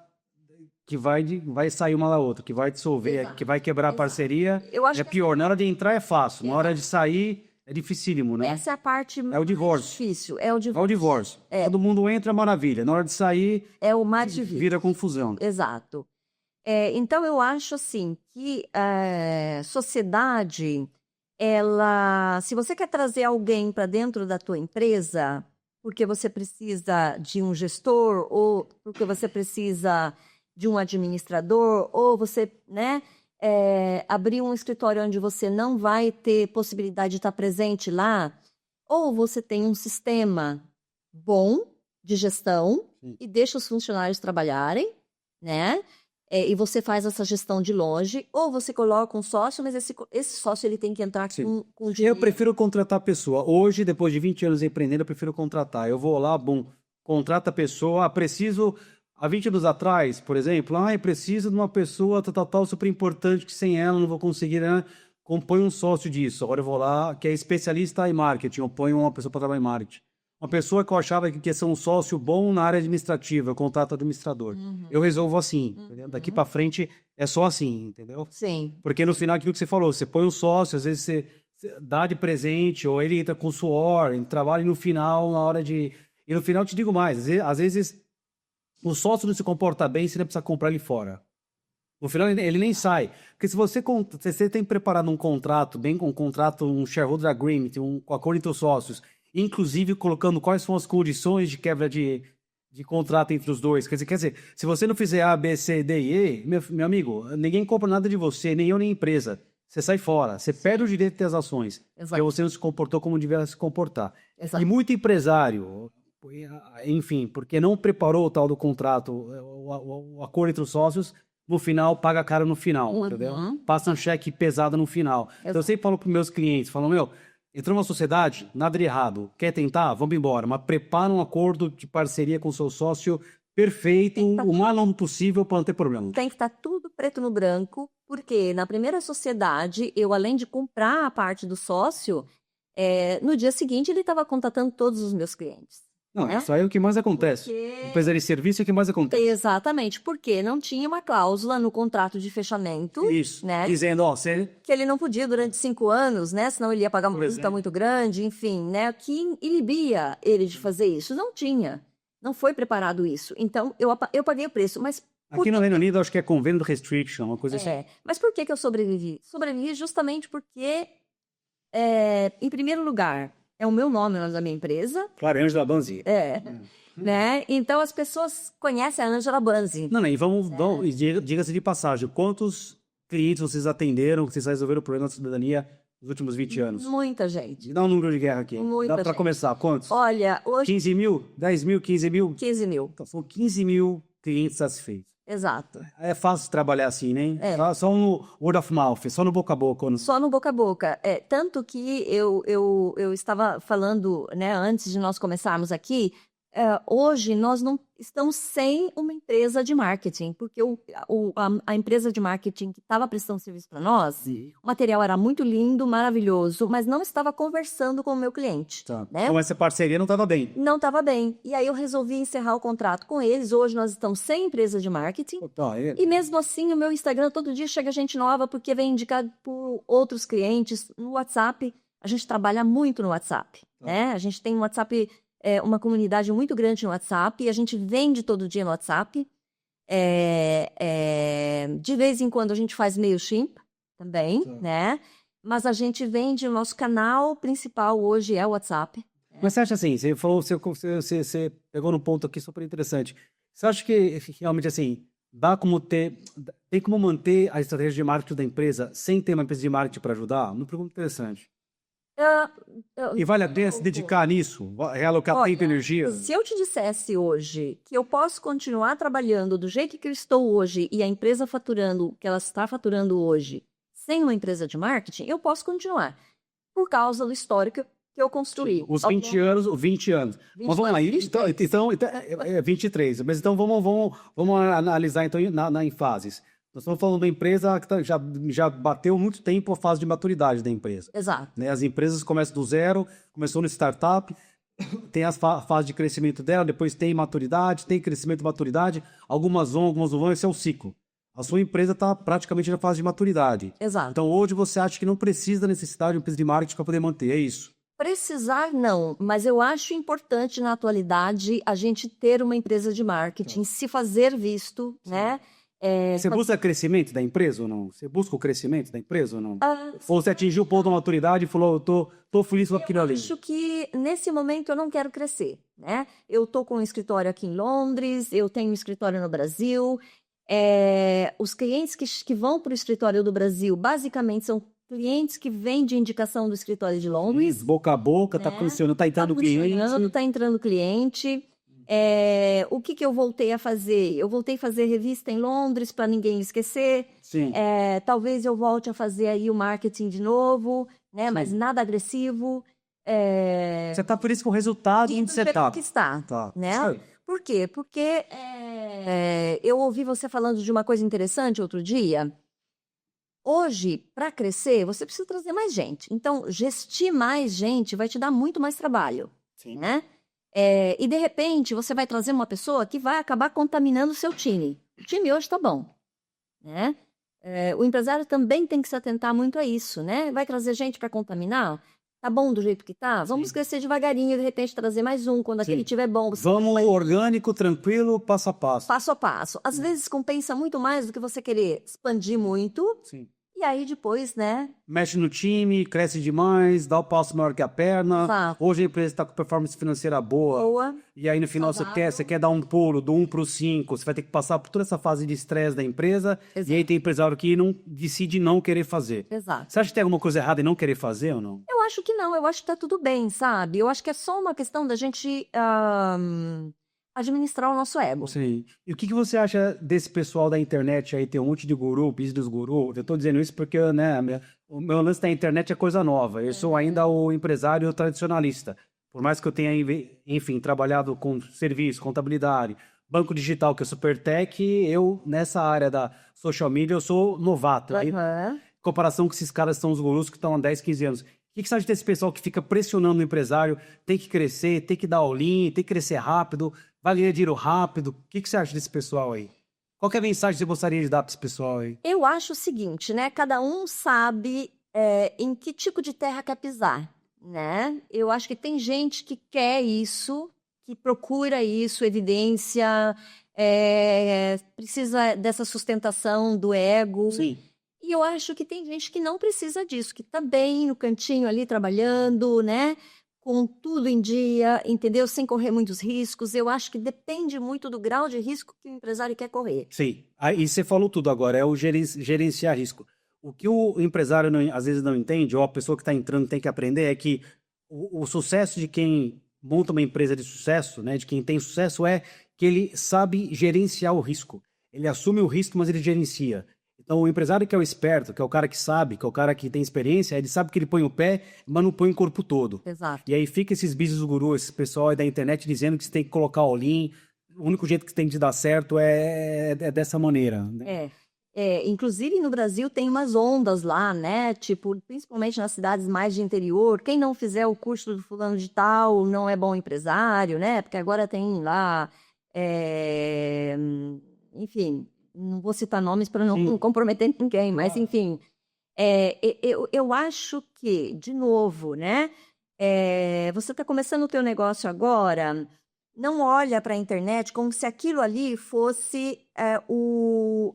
que vai sair uma da outra, que vai dissolver, Exato. que vai quebrar a parceria. Eu acho É que pior. Na hora de entrar é fácil, na hora de sair é dificílimo, né? essa é a parte É o divórcio. mais difícil. É o É o divórcio. divórcio. Todo mundo entra, é maravilha. Na hora de sair, É o mais difícil. vira confusão. Exato. Então, eu acho assim que sociedade, se você quer trazer alguém para dentro da tua empresa, porque você precisa de um gestor, ou porque você precisa de um administrador, ou você, né, abrir um escritório onde você não vai ter possibilidade de estar presente lá, ou você tem um sistema bom de gestão e deixa os funcionários trabalharem, né? E você faz essa gestão de longe, ou você coloca um sócio, mas esse sócio ele tem que entrar com dinheiro. Eu prefiro contratar a pessoa. Hoje, depois de 20 anos empreendendo, eu prefiro contratar. Eu vou lá, bom, contrata a pessoa. Preciso, há 20 anos atrás, por exemplo, preciso de uma pessoa tal, super importante, que sem ela não vou conseguir, né? Compõe um sócio disso. Agora eu vou lá, que é especialista em marketing, eu ponho uma pessoa para trabalhar em marketing. Uma pessoa que eu achava que ia ser um sócio bom na área administrativa, eu contrato administrador. Eu resolvo assim, entendeu? Daqui para frente é só assim, entendeu? Sim. Porque no final, aquilo que você falou, você põe um sócio, às vezes você dá de presente, ou ele entra com suor, ele trabalha e no final, na hora de... E no final, eu te digo mais, às vezes o sócio não se comporta bem, você não precisa comprar ele fora. No final, ele nem sai. Porque se você tem preparado um contrato, bem com um contrato, um shareholder agreement, com acordo entre os sócios, inclusive colocando quais são as condições de quebra de contrato entre os dois. Quer dizer, se você não fizer A, B, C, D e E, meu amigo, ninguém compra nada de você, nem eu, nem a empresa. Você sai fora, você perde o direito de ter as ações. Exato. Porque você não se comportou como devia se comportar. Exato. E muito empresário, enfim, porque não preparou o tal do contrato, o acordo entre os sócios, no final, paga caro no final, entendeu? Passa um cheque pesado no final. Então, eu sempre falo para os meus clientes, entrou numa sociedade, nada de errado. Quer tentar? Vamos embora. Mas prepara um acordo de parceria com o seu sócio perfeito, o mais longo possível para não ter problema. Tem que estar tudo preto no branco, porque na primeira sociedade, eu, além de comprar a parte do sócio, no dia seguinte ele estava contatando todos os meus clientes. Não, isso aí é o que mais acontece. Empresa de serviço é o que mais acontece. Exatamente, porque não tinha uma cláusula no contrato de fechamento. Isso, né? dizendo, que ele não podia durante 5 anos, né? Senão ele ia pagar uma multa muito grande, enfim, né? Que inibia ele de fazer isso. Não tinha. Não foi preparado isso. Então, eu paguei o preço, mas... Aqui no Reino Unido, acho que é convênio restriction, uma coisa assim. Mas por que eu sobrevivi? Sobrevivi justamente porque, em primeiro lugar, é o meu nome, o nome da minha empresa. Claro, é Angela Banzi. Né? Então, as pessoas conhecem a Angela Banzi. Não, e diga-se de passagem, quantos clientes vocês atenderam, que vocês resolveram o problema da cidadania nos últimos 20 anos? Muita gente. Dá um número de guerra aqui. Muita Dá para começar, quantos? Olha, hoje... 15 mil? 10 mil? 15 mil? 15 mil. Então, são 15 mil clientes satisfeitos. Exato. É fácil trabalhar assim, né? Só no word of mouth, só no boca a boca. Só no boca a boca. Tanto que eu estava falando, né, antes de nós começarmos aqui, hoje nós não estamos sem uma empresa de marketing, porque a empresa de marketing que estava prestando serviço para nós, o material era muito lindo, maravilhoso, mas não estava conversando com o meu cliente. Tá. Né? Então essa parceria não estava bem. Não estava bem. E aí eu resolvi encerrar o contrato com eles. Hoje nós estamos sem empresa de marketing. E mesmo assim, o meu Instagram, todo dia chega gente nova, porque vem indicado por outros clientes no WhatsApp. A gente trabalha muito no WhatsApp. Né? A gente tem um WhatsApp uma comunidade muito grande no WhatsApp, e a gente vende todo dia no WhatsApp. De vez em quando a gente faz MailChimp também, né? Mas a gente vende, o nosso canal principal hoje é o WhatsApp. Mas você acha assim, você falou, você pegou num ponto aqui super interessante. Você acha que realmente assim, tem como manter a estratégia de marketing da empresa sem ter uma empresa de marketing para ajudar? Uma pergunta interessante. E vale a pena se dedicar nisso? Realocar tempo e energia? Se eu te dissesse hoje que eu posso continuar trabalhando do jeito que eu estou hoje e a empresa faturando o que ela está faturando hoje sem uma empresa de marketing, eu posso continuar. Por causa do histórico que eu construí. Os 20 anos. Mas vamos lá, então 23. Mas então vamos analisar então em fases. Nós estamos falando de uma empresa que já bateu muito tempo a fase de maturidade da empresa. Exato. Né? As empresas começam do zero, começou no startup, tem as fase de crescimento dela, depois tem maturidade, tem crescimento e maturidade, algumas vão, esse é o ciclo. A sua empresa está praticamente na fase de maturidade. Exato. Então hoje você acha que não precisa da necessidade de uma empresa de marketing para poder manter, é isso? Precisar, não, mas eu acho importante na atualidade a gente ter uma empresa de marketing, se fazer visto, né? Você busca crescimento da empresa ou não? Você busca o crescimento da empresa ou não? Ou você atingiu o ponto de maturidade e falou, eu tô feliz com aquilo ali? Eu acho que nesse momento eu não quero crescer, né? Eu tô com um escritório aqui em Londres, eu tenho um escritório no Brasil. Os clientes que vão para o escritório do Brasil, basicamente, são clientes que vêm de indicação do escritório de Londres. Boca a boca, né? Tá funcionando, tá entrando cliente. Tá entrando cliente. O que eu voltei a fazer? Eu voltei a fazer revista em Londres para ninguém esquecer. Sim. Talvez eu volte a fazer aí o marketing de novo, né? Sim. Mas nada agressivo. Você está por isso com o resultado onde você está. Que está, né? Sim. Por quê? Porque eu ouvi você falando de uma coisa interessante outro dia. Hoje, para crescer, você precisa trazer mais gente. Então, gestir mais gente vai te dar muito mais trabalho. Sim. Né? E, de repente, você vai trazer uma pessoa que vai acabar contaminando o seu time. O time hoje está bom. Né? O empresário também tem que se atentar muito a isso. Né? Vai trazer gente para contaminar? Tá bom do jeito que tá? Vamos Sim. crescer devagarinho e, de repente, trazer mais um. Quando aquele estiver bom... Vamos orgânico, tranquilo, passo a passo. Passo a passo. Às vezes, compensa muito mais do que você querer expandir muito. Sim. E aí, depois, né? Mexe no time, cresce demais, dá o passo maior que a perna. Exato. Hoje a empresa está com performance financeira boa. E aí, no final, você quer dar um pulo do 1 para o 5. Você vai ter que passar por toda essa fase de estresse da empresa. Exato. E aí tem empresário que decide não querer fazer. Exato. Você acha que tem alguma coisa errada em não querer fazer ou não? Eu acho que não. Eu acho que tá tudo bem, sabe? Eu acho que é só uma questão da gente... administrar o nosso ego. Sim. E o que você acha desse pessoal da internet aí? Tem um monte de guru, business guru. Eu tô dizendo isso porque, né, o meu lance da internet é coisa nova. Eu sou ainda o empresário tradicionalista. Por mais que eu tenha, enfim, trabalhado com serviço, contabilidade, banco digital, que é super tech, eu, nessa área da social media, eu sou novato. Aí, em comparação com esses caras que são os gurus que estão há 10, 15 anos. O que você acha desse pessoal que fica pressionando o empresário? Tem que crescer, tem que dar all-in, tem que crescer rápido, vai ganhar dinheiro rápido. O que você acha desse pessoal aí? Qual que é a mensagem que você gostaria de dar para esse pessoal aí? Eu acho o seguinte, né? Cada um sabe em que tipo de terra quer pisar, né? Eu acho que tem gente que quer isso, que procura isso, evidência, precisa dessa sustentação do ego. Sim. E eu acho que tem gente que não precisa disso, que tá bem no cantinho ali trabalhando, né? Com tudo em dia, entendeu? Sem correr muitos riscos. Eu acho que depende muito do grau de risco que o empresário quer correr. Sim. Aí você falou tudo agora, é o gerenciar risco. O que o empresário às vezes não entende, ou a pessoa que está entrando tem que aprender, é que o sucesso de quem monta uma empresa de sucesso, né? De quem tem sucesso é que ele sabe gerenciar o risco. Ele assume o risco, mas ele gerencia. Então, o empresário que é o esperto, que é o cara que sabe, que é o cara que tem experiência, ele sabe que ele põe o pé, mas não põe o corpo todo. Exato. E aí fica esses business gurus, esse pessoal aí da internet dizendo que você tem que colocar all-in, o único jeito que tem de dar certo é dessa maneira. Né? Inclusive no Brasil tem umas ondas lá, né? Tipo, principalmente nas cidades mais de interior, quem não fizer o curso do fulano de tal não é bom empresário, né? Porque agora tem lá, enfim... Não vou citar nomes para não comprometer ninguém, mas, enfim, eu acho que, de novo, né, você está começando o teu negócio agora, não olha para a internet como se aquilo ali fosse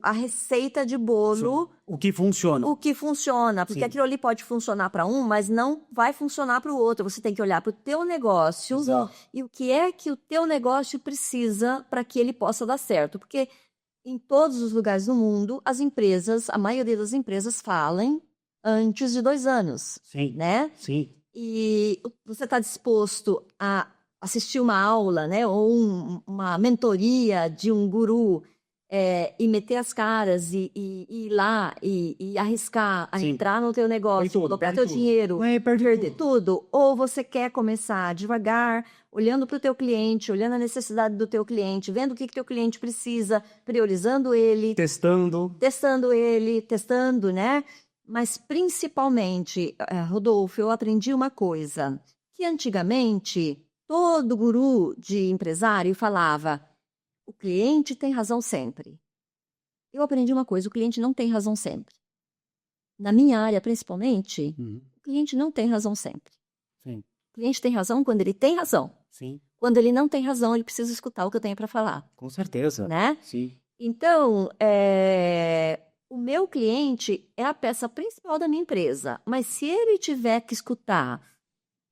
a receita de bolo, O que funciona. o que funciona, porque Sim. aquilo ali pode funcionar para um, mas não vai funcionar para o outro. Você tem que olhar para o teu negócio Exato. e o que é que o teu negócio precisa para que ele possa dar certo. Porque em todos os lugares do mundo, as empresas, a maioria das empresas falam antes de 2 anos, Sim. né? Sim. E você está disposto a assistir uma aula, né, ou uma mentoria de um guru e meter as caras e ir lá e arriscar a Sim. entrar no teu negócio, tudo, dobrar perde teu tudo. dinheiro, Perde perder tudo? Ou você quer começar devagar, olhando para o teu cliente, olhando a necessidade do teu cliente, vendo o que teu cliente precisa, priorizando ele, Testando ele, testando, né? Mas principalmente, Rodolfo, eu aprendi uma coisa, que antigamente todo guru de empresário falava, o cliente tem razão sempre. Eu aprendi uma coisa, o cliente não tem razão sempre. Na minha área, principalmente, o cliente não tem razão sempre. Sim. O cliente tem razão quando ele tem razão. Sim. Quando ele não tem razão, ele precisa escutar o que eu tenho para falar. Com certeza. Né? Sim. Então, o meu cliente é a peça principal da minha empresa, mas se ele tiver que escutar,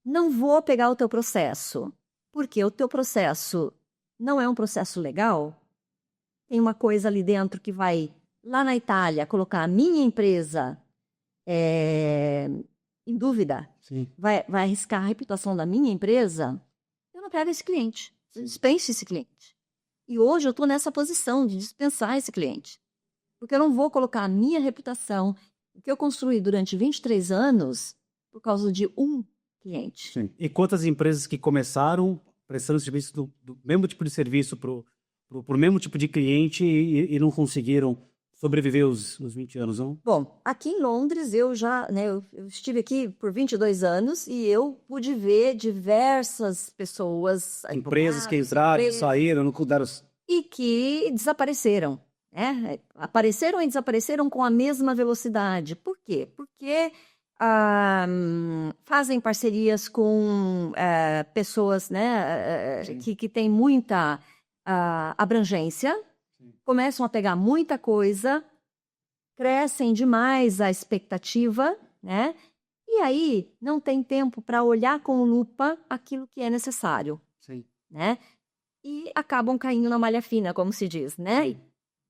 não vou pegar o teu processo, porque o teu processo não é um processo legal, tem uma coisa ali dentro que vai, lá na Itália, colocar a minha empresa em dúvida, Sim. vai arriscar a reputação da minha empresa, eu não pego esse cliente, eu dispenso esse cliente. E hoje eu estou nessa posição de dispensar esse cliente. Porque eu não vou colocar a minha reputação, o que eu construí durante 23 anos, por causa de um cliente. Sim. E quantas empresas que começaram prestando serviço do mesmo tipo de serviço pro mesmo tipo de cliente e não conseguiram sobreviver os 20 anos, não? Bom, aqui em Londres eu já, né, eu estive aqui por 22 anos e eu pude ver diversas pessoas, Empresas que entraram, saíram, não cuidaram. E que desapareceram. Né? Apareceram e desapareceram com a mesma velocidade. Por quê? Porque fazem parcerias com pessoas, né, que têm muita abrangência, começam a pegar muita coisa, crescem demais a expectativa, né? E aí não tem tempo para olhar com lupa aquilo que é necessário. Sim. Né? E acabam caindo na malha fina, como se diz, né? Sim.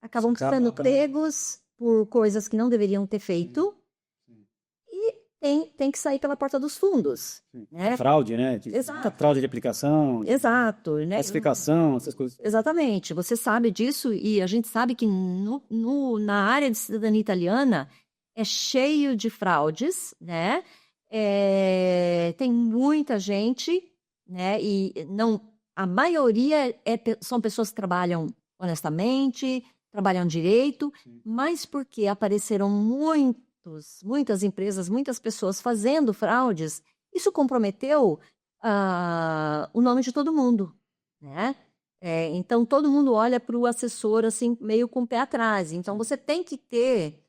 Acabam sendo pegos por coisas que não deveriam ter feito. Sim. E tem que sair pela porta dos fundos. Né? Fraude, né? Exato. Fraude de aplicação. Exato. Né? Classificação, essas coisas. Exatamente. Você sabe disso e a gente sabe que na área de cidadania italiana é cheio de fraudes, né? Tem muita gente, né? E não... A maioria são pessoas que trabalham honestamente, trabalham direito, mas porque apareceram muitas empresas, muitas pessoas fazendo fraudes, isso comprometeu o nome de todo mundo, né? Então, todo mundo olha para o assessor assim, meio com o pé atrás. Então, você tem que ter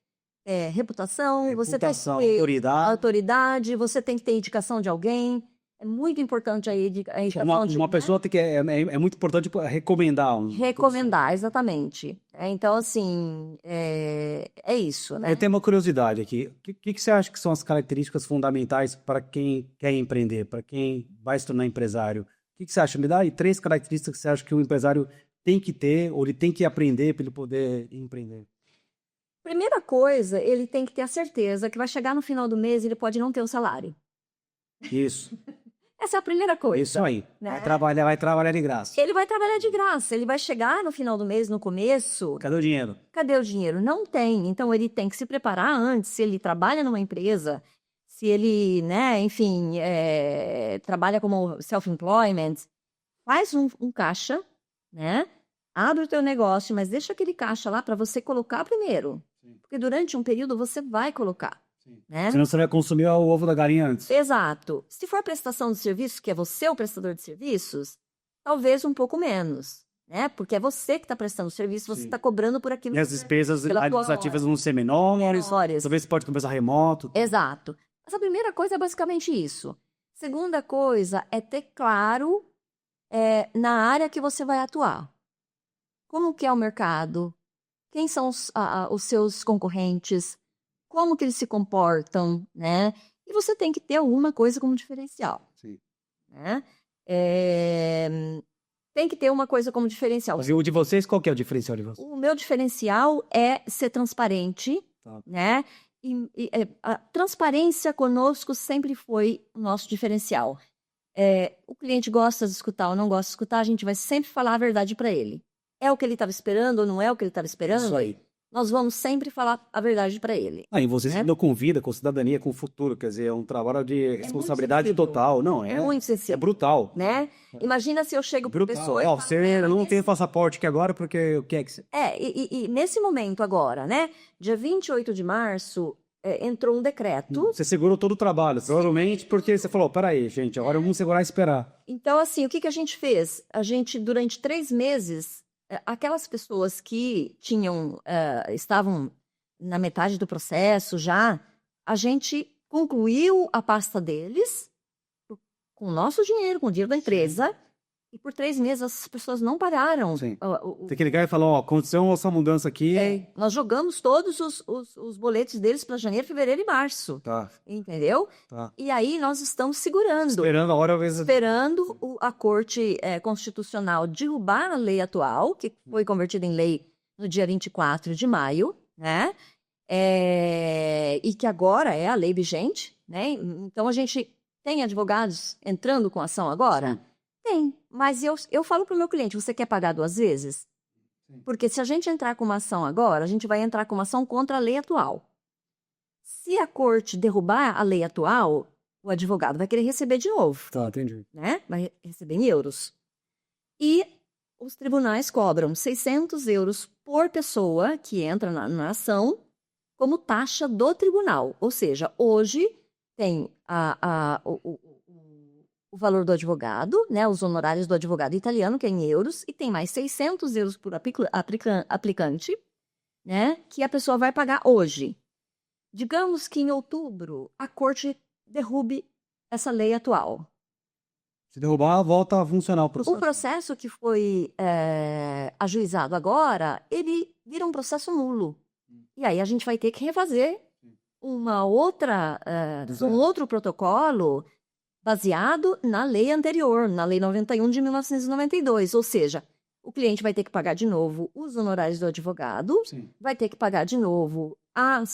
reputação, você tem que ter autoridade, você tem que ter indicação de alguém. É muito importante a indicação uma pessoa tem que é muito importante recomendar. Recomendar, exatamente. Então, assim, é isso, né? Eu tenho uma curiosidade aqui. O que você acha que são as características fundamentais para quem quer empreender, para quem vai se tornar empresário? O que você acha? Me dá aí 3 características que você acha que o empresário tem que ter ou ele tem que aprender para ele poder empreender. Primeira coisa, ele tem que ter a certeza que vai chegar no final do mês e ele pode não ter o salário. Isso. Essa é a primeira coisa. Isso aí. Né? Vai trabalhar de graça. Ele vai trabalhar de graça. Ele vai chegar no final do mês, no começo. Cadê o dinheiro? Cadê o dinheiro? Não tem. Então, ele tem que se preparar antes. Se ele trabalha numa empresa, se ele, né, enfim, trabalha como self-employment, faz um caixa, né? Abre o teu negócio, mas deixa aquele caixa lá para você colocar primeiro. Sim. Porque durante um período você vai colocar. Né? Senão você vai consumir o ovo da galinha antes. Exato. Se for prestação de serviço, que é você o prestador de serviços, talvez um pouco menos, né? Porque é você que está prestando serviço, você está cobrando por aquilo. E as despesas administrativas vão ser menores. Talvez você pode começar remoto. Exato. Mas a primeira coisa é basicamente isso. Segunda coisa é ter claro na área que você vai atuar. Como que é o mercado? Quem são os seus concorrentes? Como que eles se comportam, né? E você tem que ter alguma coisa como diferencial. Sim. Né? Tem que ter uma coisa como diferencial. Mas e o de vocês, qual que é o diferencial de vocês? O meu diferencial é ser transparente, Tá. né? A transparência conosco sempre foi o nosso diferencial. O cliente gosta de escutar ou não gosta de escutar, a gente vai sempre falar a verdade para ele. É o que ele estava esperando ou não é o que ele estava esperando? Isso aí. Nós vamos sempre falar a verdade para ele. E você né? se deu com vida, com cidadania, com futuro, quer dizer, é um trabalho de responsabilidade sensível. total. Não, É muito sensível. é brutal. Né? Imagina se eu chego para Brutal. pessoa e Ó, falo, você não tem passaporte aqui agora porque o que é que você... e nesse momento agora, né? Dia 28 de março, entrou um decreto. Você segurou todo o trabalho, provavelmente porque você falou, peraí, gente, agora vamos segurar e esperar. Então, assim, o que a gente fez? A gente, durante 3 meses, aquelas pessoas que estavam na metade do processo já, a gente concluiu a pasta deles com o nosso dinheiro, com o dinheiro da empresa, e por 3 meses as pessoas não pararam. Sim. Tem que ligar e falar, ó, aconteceu essa mudança aqui. Nós jogamos todos os boletos deles para janeiro, fevereiro e março. Tá. Entendeu? Tá. E aí nós estamos segurando. Esperando a hora... Esperando a Corte Constitucional derrubar a lei atual, que foi convertida em lei no dia 24 de maio, né? E que agora é a lei vigente, né? Então a gente tem advogados entrando com ação agora? Sim. Tem, mas eu falo para o meu cliente, você quer pagar 2 vezes? Sim. Porque se a gente entrar com uma ação agora, a gente vai entrar com uma ação contra a lei atual. Se a corte derrubar a lei atual, o advogado vai querer receber de novo. Tá, entendi. Né? Vai receber em euros. E os tribunais cobram 600 euros por pessoa que entra na ação como taxa do tribunal. Ou seja, hoje tem o valor do advogado, né, os honorários do advogado italiano, que é em euros, e tem mais 600 euros por aplicante, né, que a pessoa vai pagar hoje. Digamos que em outubro a corte derrube essa lei atual. Se derrubar, volta a funcionar o processo. O processo que foi ajuizado agora, ele vira um processo nulo. E aí a gente vai ter que refazer um outro protocolo baseado na lei anterior, na Lei 91 de 1992. Ou seja, o cliente vai ter que pagar de novo os honorários do advogado, Sim. vai ter que pagar de novo a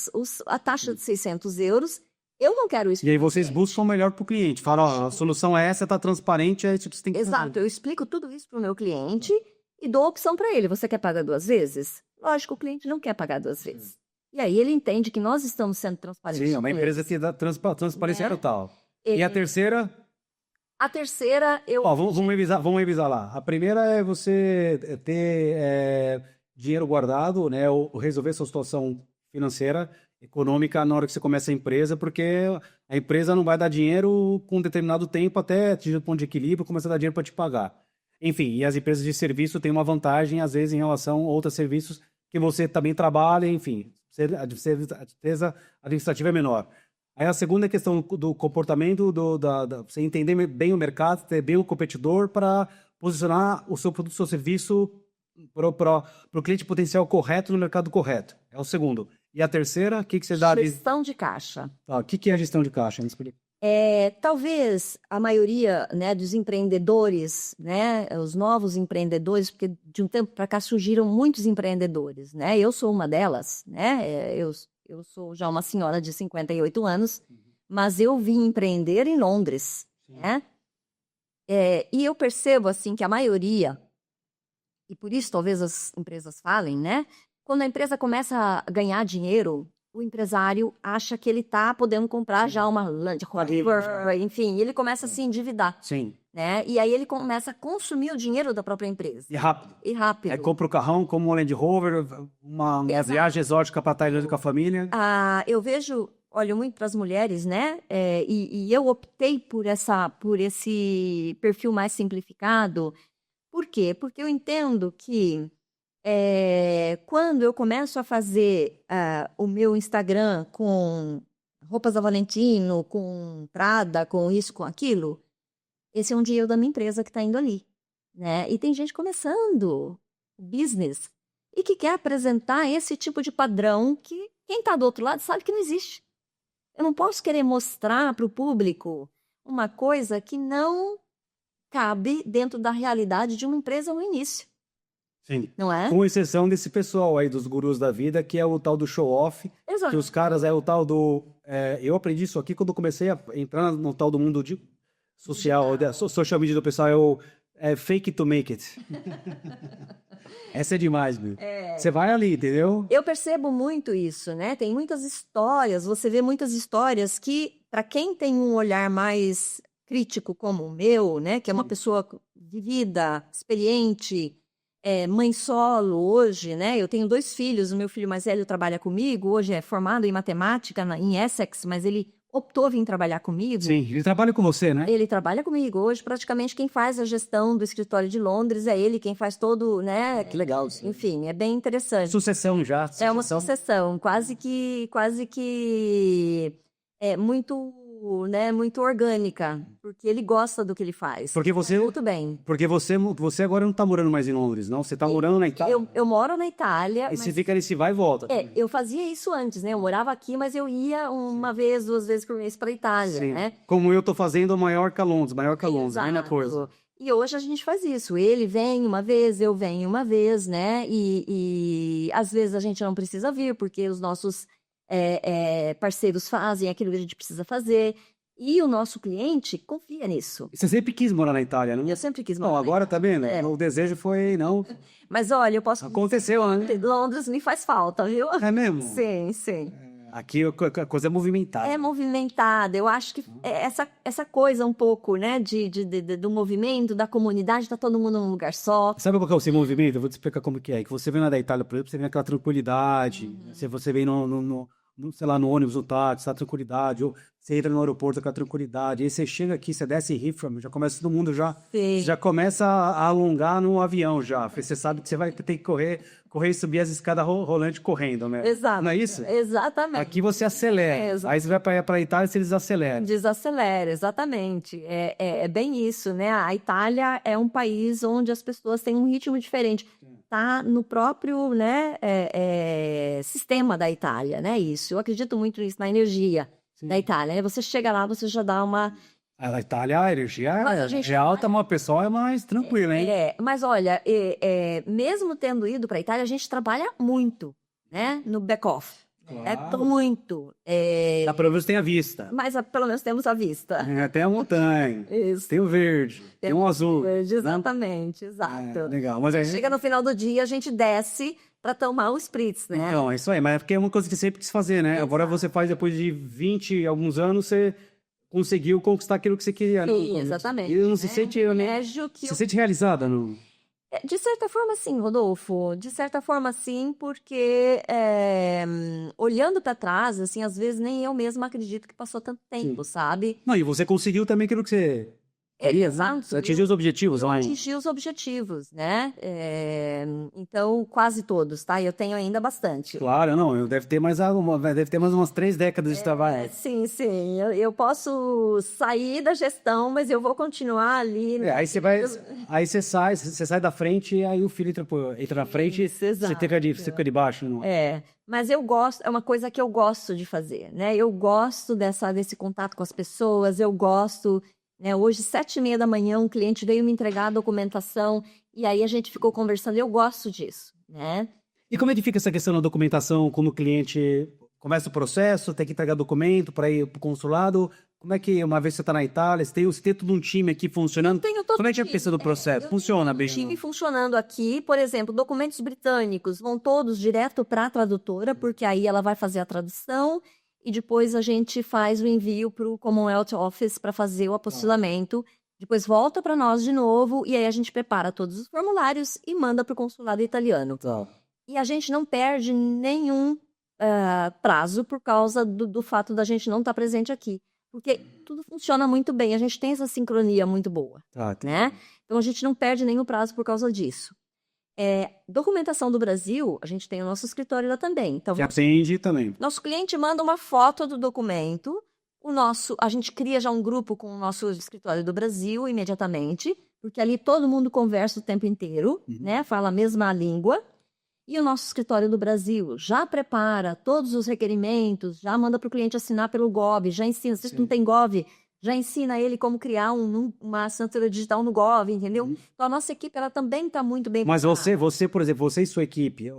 taxa de 600 euros. Eu não quero isso. E aí vocês buscam o melhor para o cliente. Falam, ó, a solução é essa, está transparente, é isso que você tem que fazer. Exato, eu explico tudo isso para o meu cliente e dou a opção para ele. Você quer pagar 2 vezes? Lógico, o cliente não quer pagar 2 vezes. E aí ele entende que nós estamos sendo transparentes. Sim, é uma empresa que dá transparência total. E E a terceira? A terceira, Ó, vamos revisar lá. A primeira é você ter dinheiro guardado, né, ou resolver sua situação financeira, econômica na hora que você começa a empresa, porque a empresa não vai dar dinheiro com um determinado tempo até atingir o ponto de equilíbrio, começa a dar dinheiro para te pagar. Enfim, e as empresas de serviço têm uma vantagem, às vezes, em relação a outros serviços que você também trabalha, enfim, a despesa administrativa é menor. Aí a segunda é a questão do comportamento, você entender bem o mercado, ter bem o competidor para posicionar o seu produto, o seu serviço para o cliente potencial correto no mercado correto. É o segundo. E a terceira, o que você dá? Gestão de caixa. O que é a gestão de caixa? Me explica. Talvez a maioria, né, dos empreendedores, né, os novos empreendedores, porque de um tempo para cá surgiram muitos empreendedores, né? Eu sou uma delas, né? Eu sou já uma senhora de 58 anos, mas eu vim empreender em Londres, né? E eu percebo, assim, que a maioria, e por isso talvez as empresas falem, né? Quando a empresa começa a ganhar dinheiro, o empresário acha que ele está podendo comprar já uma Land Rover, enfim, ele começa a se endividar. Sim. Né? E aí ele começa a consumir o dinheiro da própria empresa. E rápido. Aí compra o carrão como um Land Rover, uma viagem exótica para Tailândia com a família. Eu vejo, olho muito para as mulheres, né? E eu optei por esse perfil mais simplificado. Por quê? Porque eu entendo que quando eu começo a fazer o meu Instagram com roupas da Valentino, com Prada, com isso, com aquilo, esse é um dinheiro da minha empresa que está indo ali, né? E tem gente começando o business e que quer apresentar esse tipo de padrão que quem está do outro lado sabe que não existe. Eu não posso querer mostrar para o público uma coisa que não cabe dentro da realidade de uma empresa no início. Sim. Não é? Com exceção desse pessoal aí, dos gurus da vida, que é o tal do show-off, Exato. que os caras é o tal do... eu aprendi isso aqui quando eu comecei a entrar no tal do mundo social, social media do pessoal, fake it to make it. Essa é demais, meu. Você vai ali, entendeu? Eu percebo muito isso, né? Tem muitas histórias, você vê muitas histórias que, para quem tem um olhar mais crítico como o meu, né? Que é uma pessoa vivida, experiente, mãe solo hoje, né? Eu tenho 2 filhos, o meu filho mais velho trabalha comigo, hoje é formado em matemática em Essex, mas ele optou vir trabalhar comigo. Sim, ele trabalha com você, né? Ele trabalha comigo. Hoje, praticamente, quem faz a gestão do escritório de Londres é ele, quem faz todo, né? Que legal. Enfim, é bem interessante. Sucessão já. É uma sucessão, quase que é muito, né, muito orgânica, porque ele gosta do que ele faz. Porque você... Muito bem. Porque você agora não tá morando mais em Londres, não? Você tá morando na Itália? Eu moro na Itália, E mas você fica nesse vai e volta. eu fazia isso antes, né? Eu morava aqui, mas eu ia uma vez, 2 vezes por mês para a Itália, Sim. né? Como eu tô fazendo Maiorca Londres, mesma coisa. E hoje a gente faz isso. Ele vem uma vez, eu venho uma vez, né? E às vezes a gente não precisa vir, porque os nossos parceiros fazem aquilo que a gente precisa fazer. E o nosso cliente confia nisso. Você sempre quis morar na Itália, não? Eu sempre quis morar Não, na agora tá vendo? O desejo foi, não. Mas olha, eu posso... Aconteceu, né? Londres me faz falta, viu? É mesmo? Sim, sim. Aqui a coisa é movimentada. É movimentada. Eu acho que essa coisa um pouco, né, do movimento, da comunidade, tá todo mundo num lugar só. Sabe qual que é o seu movimento? Eu vou te explicar como que é. Que você vem lá da Itália, por exemplo, você vem aquela tranquilidade. Você vem sei lá, no ônibus, no táxi, tá tranquilidade. Ou você entra no aeroporto com a tranquilidade. Aí você chega aqui, você desce em Heathrow, já começa todo mundo Sim. já começa a alongar no avião já. Você sabe que você vai ter que correr e subir as escadas rolantes correndo, né? Exato. Não é isso? Exatamente. Aqui você acelera. Aí você vai para a Itália e eles aceleram. Desacelera, exatamente. É bem isso, né? A Itália é um país onde as pessoas têm um ritmo diferente. Tá no próprio, né, sistema da Itália, né? Isso. Eu acredito muito nisso, na energia da Itália. Né? Você chega lá, você já dá uma... A Itália, a energia é alta, mas o pessoal é mais tranquilo, hein? Mas olha, mesmo tendo ido para a Itália, a gente trabalha muito, né? No back-off. Claro. Muito. Pelo menos tem a vista. Mas pelo menos temos a vista. Tem a montanha. Isso. Tem o verde. Tem o azul. Verde, exatamente, exato. Legal. Mas Chega no final do dia, a gente desce para tomar o spritz, né? Então, é isso aí. Mas é porque é uma coisa que você sempre quis fazer, né? Exato. Agora você faz, depois de 20 e alguns anos, você conseguiu conquistar aquilo que você queria. Sim, exatamente. E não se sente... Se sente realizada, não? De certa forma, sim, Rodolfo. De certa forma, sim, porque olhando para trás, assim, às vezes nem eu mesma acredito que passou tanto tempo, sabe? Não, e você conseguiu também aquilo que você... Exato. Atingir os objetivos, não é? Atingir os objetivos, né? Então, quase todos, tá? Eu tenho ainda bastante. Claro, não. Deve ter mais umas 3 décadas de trabalho. Sim. Eu posso sair da gestão, mas eu vou continuar ali. Aí você sai da frente e aí o filho entra na frente e você fica de baixo, não é? Mas eu gosto, é uma coisa que eu gosto de fazer, né? Eu gosto desse contato com as pessoas, eu gosto... Hoje, 7h30 da manhã, um cliente veio me entregar a documentação e aí a gente ficou conversando. Eu gosto disso, né? E como é que fica essa questão da documentação quando o cliente começa o processo, tem que entregar documento para ir para o consulado? Como é que, uma vez você está na Itália, você tem todo um time aqui funcionando? Como é que é a questão do processo? Funciona bem? Um time funcionando aqui, por exemplo, documentos britânicos vão todos direto para a tradutora, porque aí ela vai fazer a tradução e depois a gente faz o envio para o Commonwealth Office para fazer o apostilamento. Depois volta para nós de novo e aí a gente prepara todos os formulários e manda para o consulado italiano. E a gente não perde nenhum prazo por causa do fato da gente não estar presente aqui. Porque tudo funciona muito bem, a gente tem essa sincronia muito boa, né? Então a gente não perde nenhum prazo por causa disso. Documentação do Brasil, a gente tem o nosso escritório lá também. Então, Que atende também. nosso cliente manda uma foto do documento, a gente cria já um grupo com o nosso escritório do Brasil imediatamente, porque ali todo mundo conversa o tempo inteiro, né? Fala a mesma língua. E o nosso escritório do Brasil já prepara todos os requerimentos, já manda para o cliente assinar pelo Gov, já ensina. Se não tem Gov, já ensina ele como criar uma assinatura digital no Gov, entendeu? Então, a nossa equipe, ela também está muito bem Mas preparada. você, por exemplo, você e sua equipe,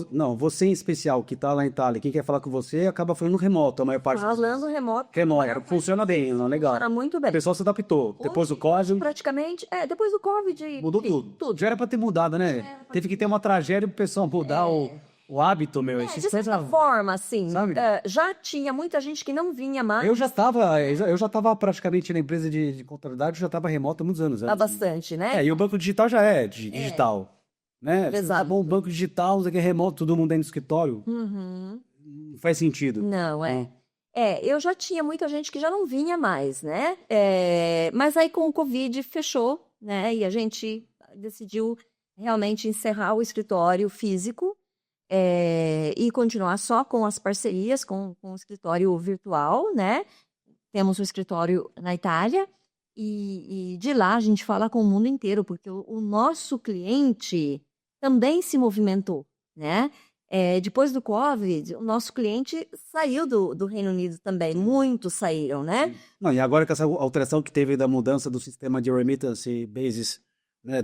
não, você em especial, que está lá em Itália, quem quer falar com você, acaba falando remoto, a maior parte. Falando remoto. Remoto, funciona bem, não, legal. Funciona muito O bem. pessoal se adaptou. Depois do Covid, Praticamente, depois do Covid. mudou tudo. Já era para ter mudado, né? Teve que ter uma tragédia para o pessoal mudar o hábito, meu. De certa forma, assim, Sabe? já tinha muita gente que não vinha mais. Eu já estava praticamente na empresa de contabilidade, já estava remoto há muitos anos. Há bastante, né? E o banco digital já é digital, né? Exato. Bom, banco digital, você quer remoto, todo mundo dentro do escritório. Não faz sentido. Não, eu já tinha muita gente que já não vinha mais, né? Mas aí com o Covid fechou, né? E a gente decidiu realmente encerrar o escritório físico e continuar só com as parcerias, com o escritório virtual, né? Temos um escritório na Itália e de lá a gente fala com o mundo inteiro, porque o nosso cliente também se movimentou, né? Depois do Covid, o nosso cliente saiu do Reino Unido também, muitos saíram, né? Não, e agora com essa alteração que teve da mudança do sistema de remittance basis, né,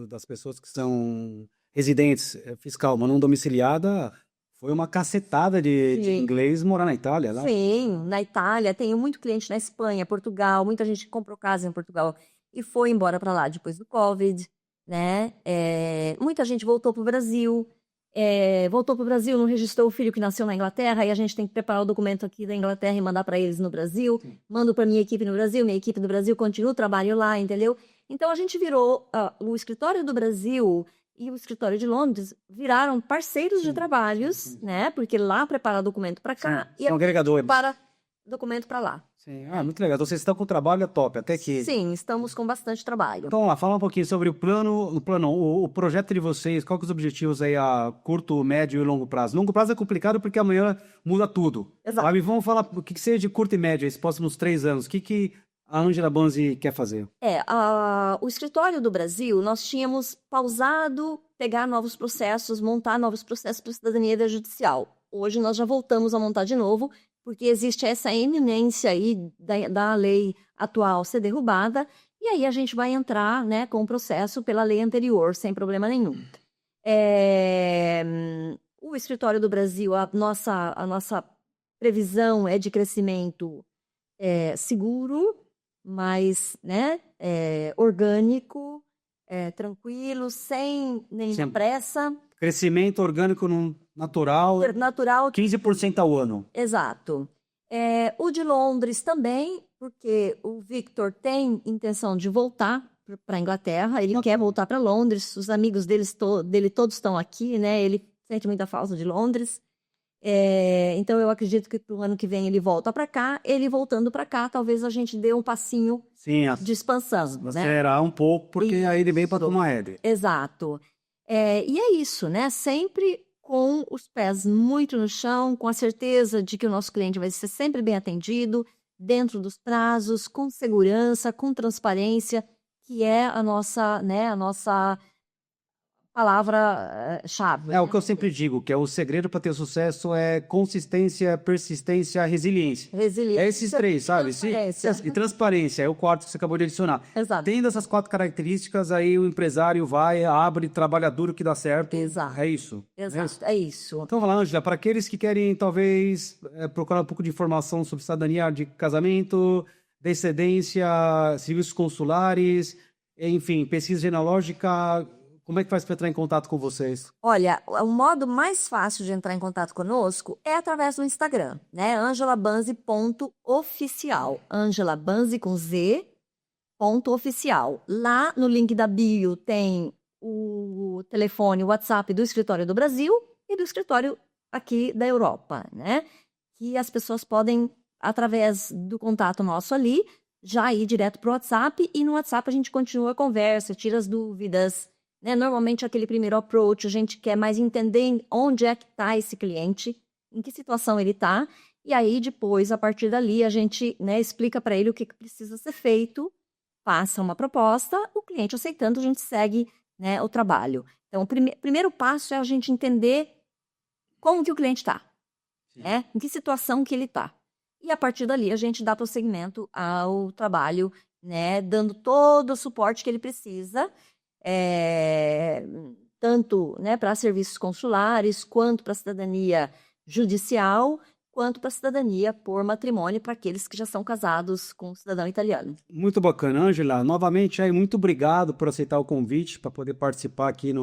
das pessoas que são residentes fiscal, mas não domiciliada, foi uma cacetada de inglês morar na Itália. Lá. Sim, na Itália, tenho muito cliente na Espanha, Portugal, muita gente que comprou casa em Portugal e foi embora para lá depois do Covid, né? Muita gente voltou para o Brasil. Não registrou o filho que nasceu na Inglaterra, e a gente tem que preparar o documento aqui da Inglaterra e mandar para eles no Brasil. Mando para minha equipe no Brasil, minha equipe do Brasil continua o trabalho lá, entendeu? Então a gente virou o escritório do Brasil e o escritório de Londres viraram parceiros de trabalhos, né? Porque lá prepara documento para cá e agregadores. Prepara documento para lá. Sim, muito legal. Então vocês estão com trabalho top, até que... Sim, estamos com bastante trabalho. Então, vamos lá, fala um pouquinho sobre o projeto de vocês, quais que os objetivos aí a curto, médio e longo prazo. Longo prazo é complicado porque amanhã muda tudo. Exato. Sabe? Vamos falar o que seja de curto e médio, esses próximos 3 anos. O que a Ângela Banzi quer fazer? O escritório do Brasil, nós tínhamos pausado, pegar novos processos, montar novos processos para a cidadania judicial. Hoje nós já voltamos a montar de novo, porque existe essa iminência aí da lei atual ser derrubada, e aí a gente vai entrar, né, com o processo pela lei anterior, sem problema nenhum. O escritório do Brasil, a nossa previsão é de crescimento seguro, mas, né, orgânico, tranquilo, sem nenhuma pressa. Crescimento orgânico natural, 15% ao ano. Exato. O de Londres também, porque o Victor tem intenção de voltar para a Inglaterra, ele quer voltar para Londres, os amigos dele todos estão aqui, né? Ele sente muita falta de Londres. Então eu acredito que para o ano que vem ele volta para cá. Ele voltando para cá, talvez a gente dê um passinho de expansão. Acelerar um pouco, porque aí ele veio para tomar L. Exato. E é isso, né? Sempre com os pés muito no chão, com a certeza de que o nosso cliente vai ser sempre bem atendido, dentro dos prazos, com segurança, com transparência, que é a nossa palavra-chave. O que eu sempre digo, que o segredo para ter sucesso é consistência, persistência, resiliência. É esses 3, sabe? E transparência, é o quarto que você acabou de adicionar. Exato. Tendo essas 4 características, aí o empresário vai, abre, trabalha duro que dá certo. Exato. É isso. Exato, é isso. Então, vamos lá, Ângela, para aqueles que querem, talvez, procurar um pouco de informação sobre cidadania de casamento, descendência, serviços consulares, enfim, pesquisa genealógica... Como é que faz para entrar em contato com vocês? Olha, o modo mais fácil de entrar em contato conosco é através do Instagram, né? angelabanzi.oficial. Angela Banzi com Z, .oficial. Lá no link da bio tem o telefone, o WhatsApp do escritório do Brasil e do escritório aqui da Europa, né? Que as pessoas podem, através do contato nosso ali, já ir direto para o WhatsApp, e no WhatsApp a gente continua a conversa, tira as dúvidas, né? Normalmente, aquele primeiro approach, a gente quer mais entender onde é que está esse cliente, em que situação ele está, e aí depois, a partir dali, a gente, né, explica para ele o que precisa ser feito, passa uma proposta, o cliente aceitando, a gente segue, né, o trabalho. Então, o primeiro passo é a gente entender como que o cliente está, né? Em que situação que ele está. E a partir dali, a gente dá prosseguimento ao trabalho, né, dando todo o suporte que ele precisa, tanto, né, para serviços consulares, quanto para a cidadania judicial, quanto para a cidadania por matrimônio para aqueles que já são casados com um cidadão italiano. Muito bacana, Ângela. Novamente, aí, muito obrigado por aceitar o convite para poder participar aqui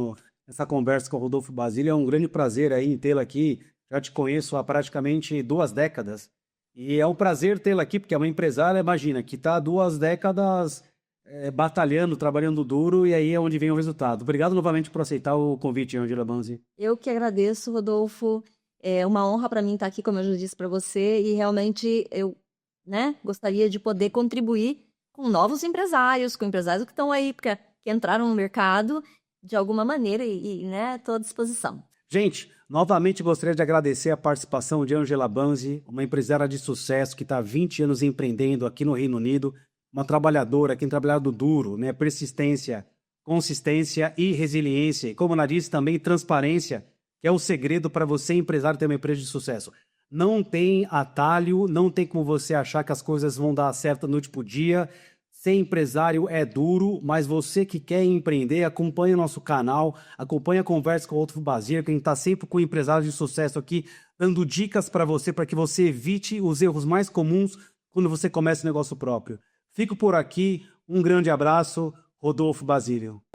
nessa conversa com o Rodolfo Basílio. É um grande prazer aí em tê-la aqui. Já te conheço há praticamente 2 décadas. E é um prazer tê-la aqui, porque é uma empresária, imagina, que está há 2 décadas batalhando, trabalhando duro, e aí é onde vem o resultado. Obrigado novamente por aceitar o convite, Ângela Banzi. Eu que agradeço, Rodolfo. É uma honra para mim estar aqui, como eu já disse para você, e realmente eu, né, gostaria de poder contribuir com novos empresários, com empresários que estão aí, que entraram no mercado de alguma maneira né, estou à disposição. Gente, novamente gostaria de agradecer a participação de Ângela Banzi, uma empresária de sucesso que está há 20 anos empreendendo aqui no Reino Unido, uma trabalhadora que tem trabalhado duro, né, persistência, consistência e resiliência, e como ela disse também, transparência, que é o segredo para você, empresário, ter uma empresa de sucesso. Não tem atalho, não tem como você achar que as coisas vão dar certo da noite pro dia. Ser empresário é duro, mas você que quer empreender, acompanha o nosso canal, acompanha a conversa com o Rodolfo Basílio, que a gente está sempre com empresários de sucesso aqui, dando dicas para que você evite os erros mais comuns quando você começa um negócio próprio. Fico por aqui, um grande abraço, Rodolfo Basílio.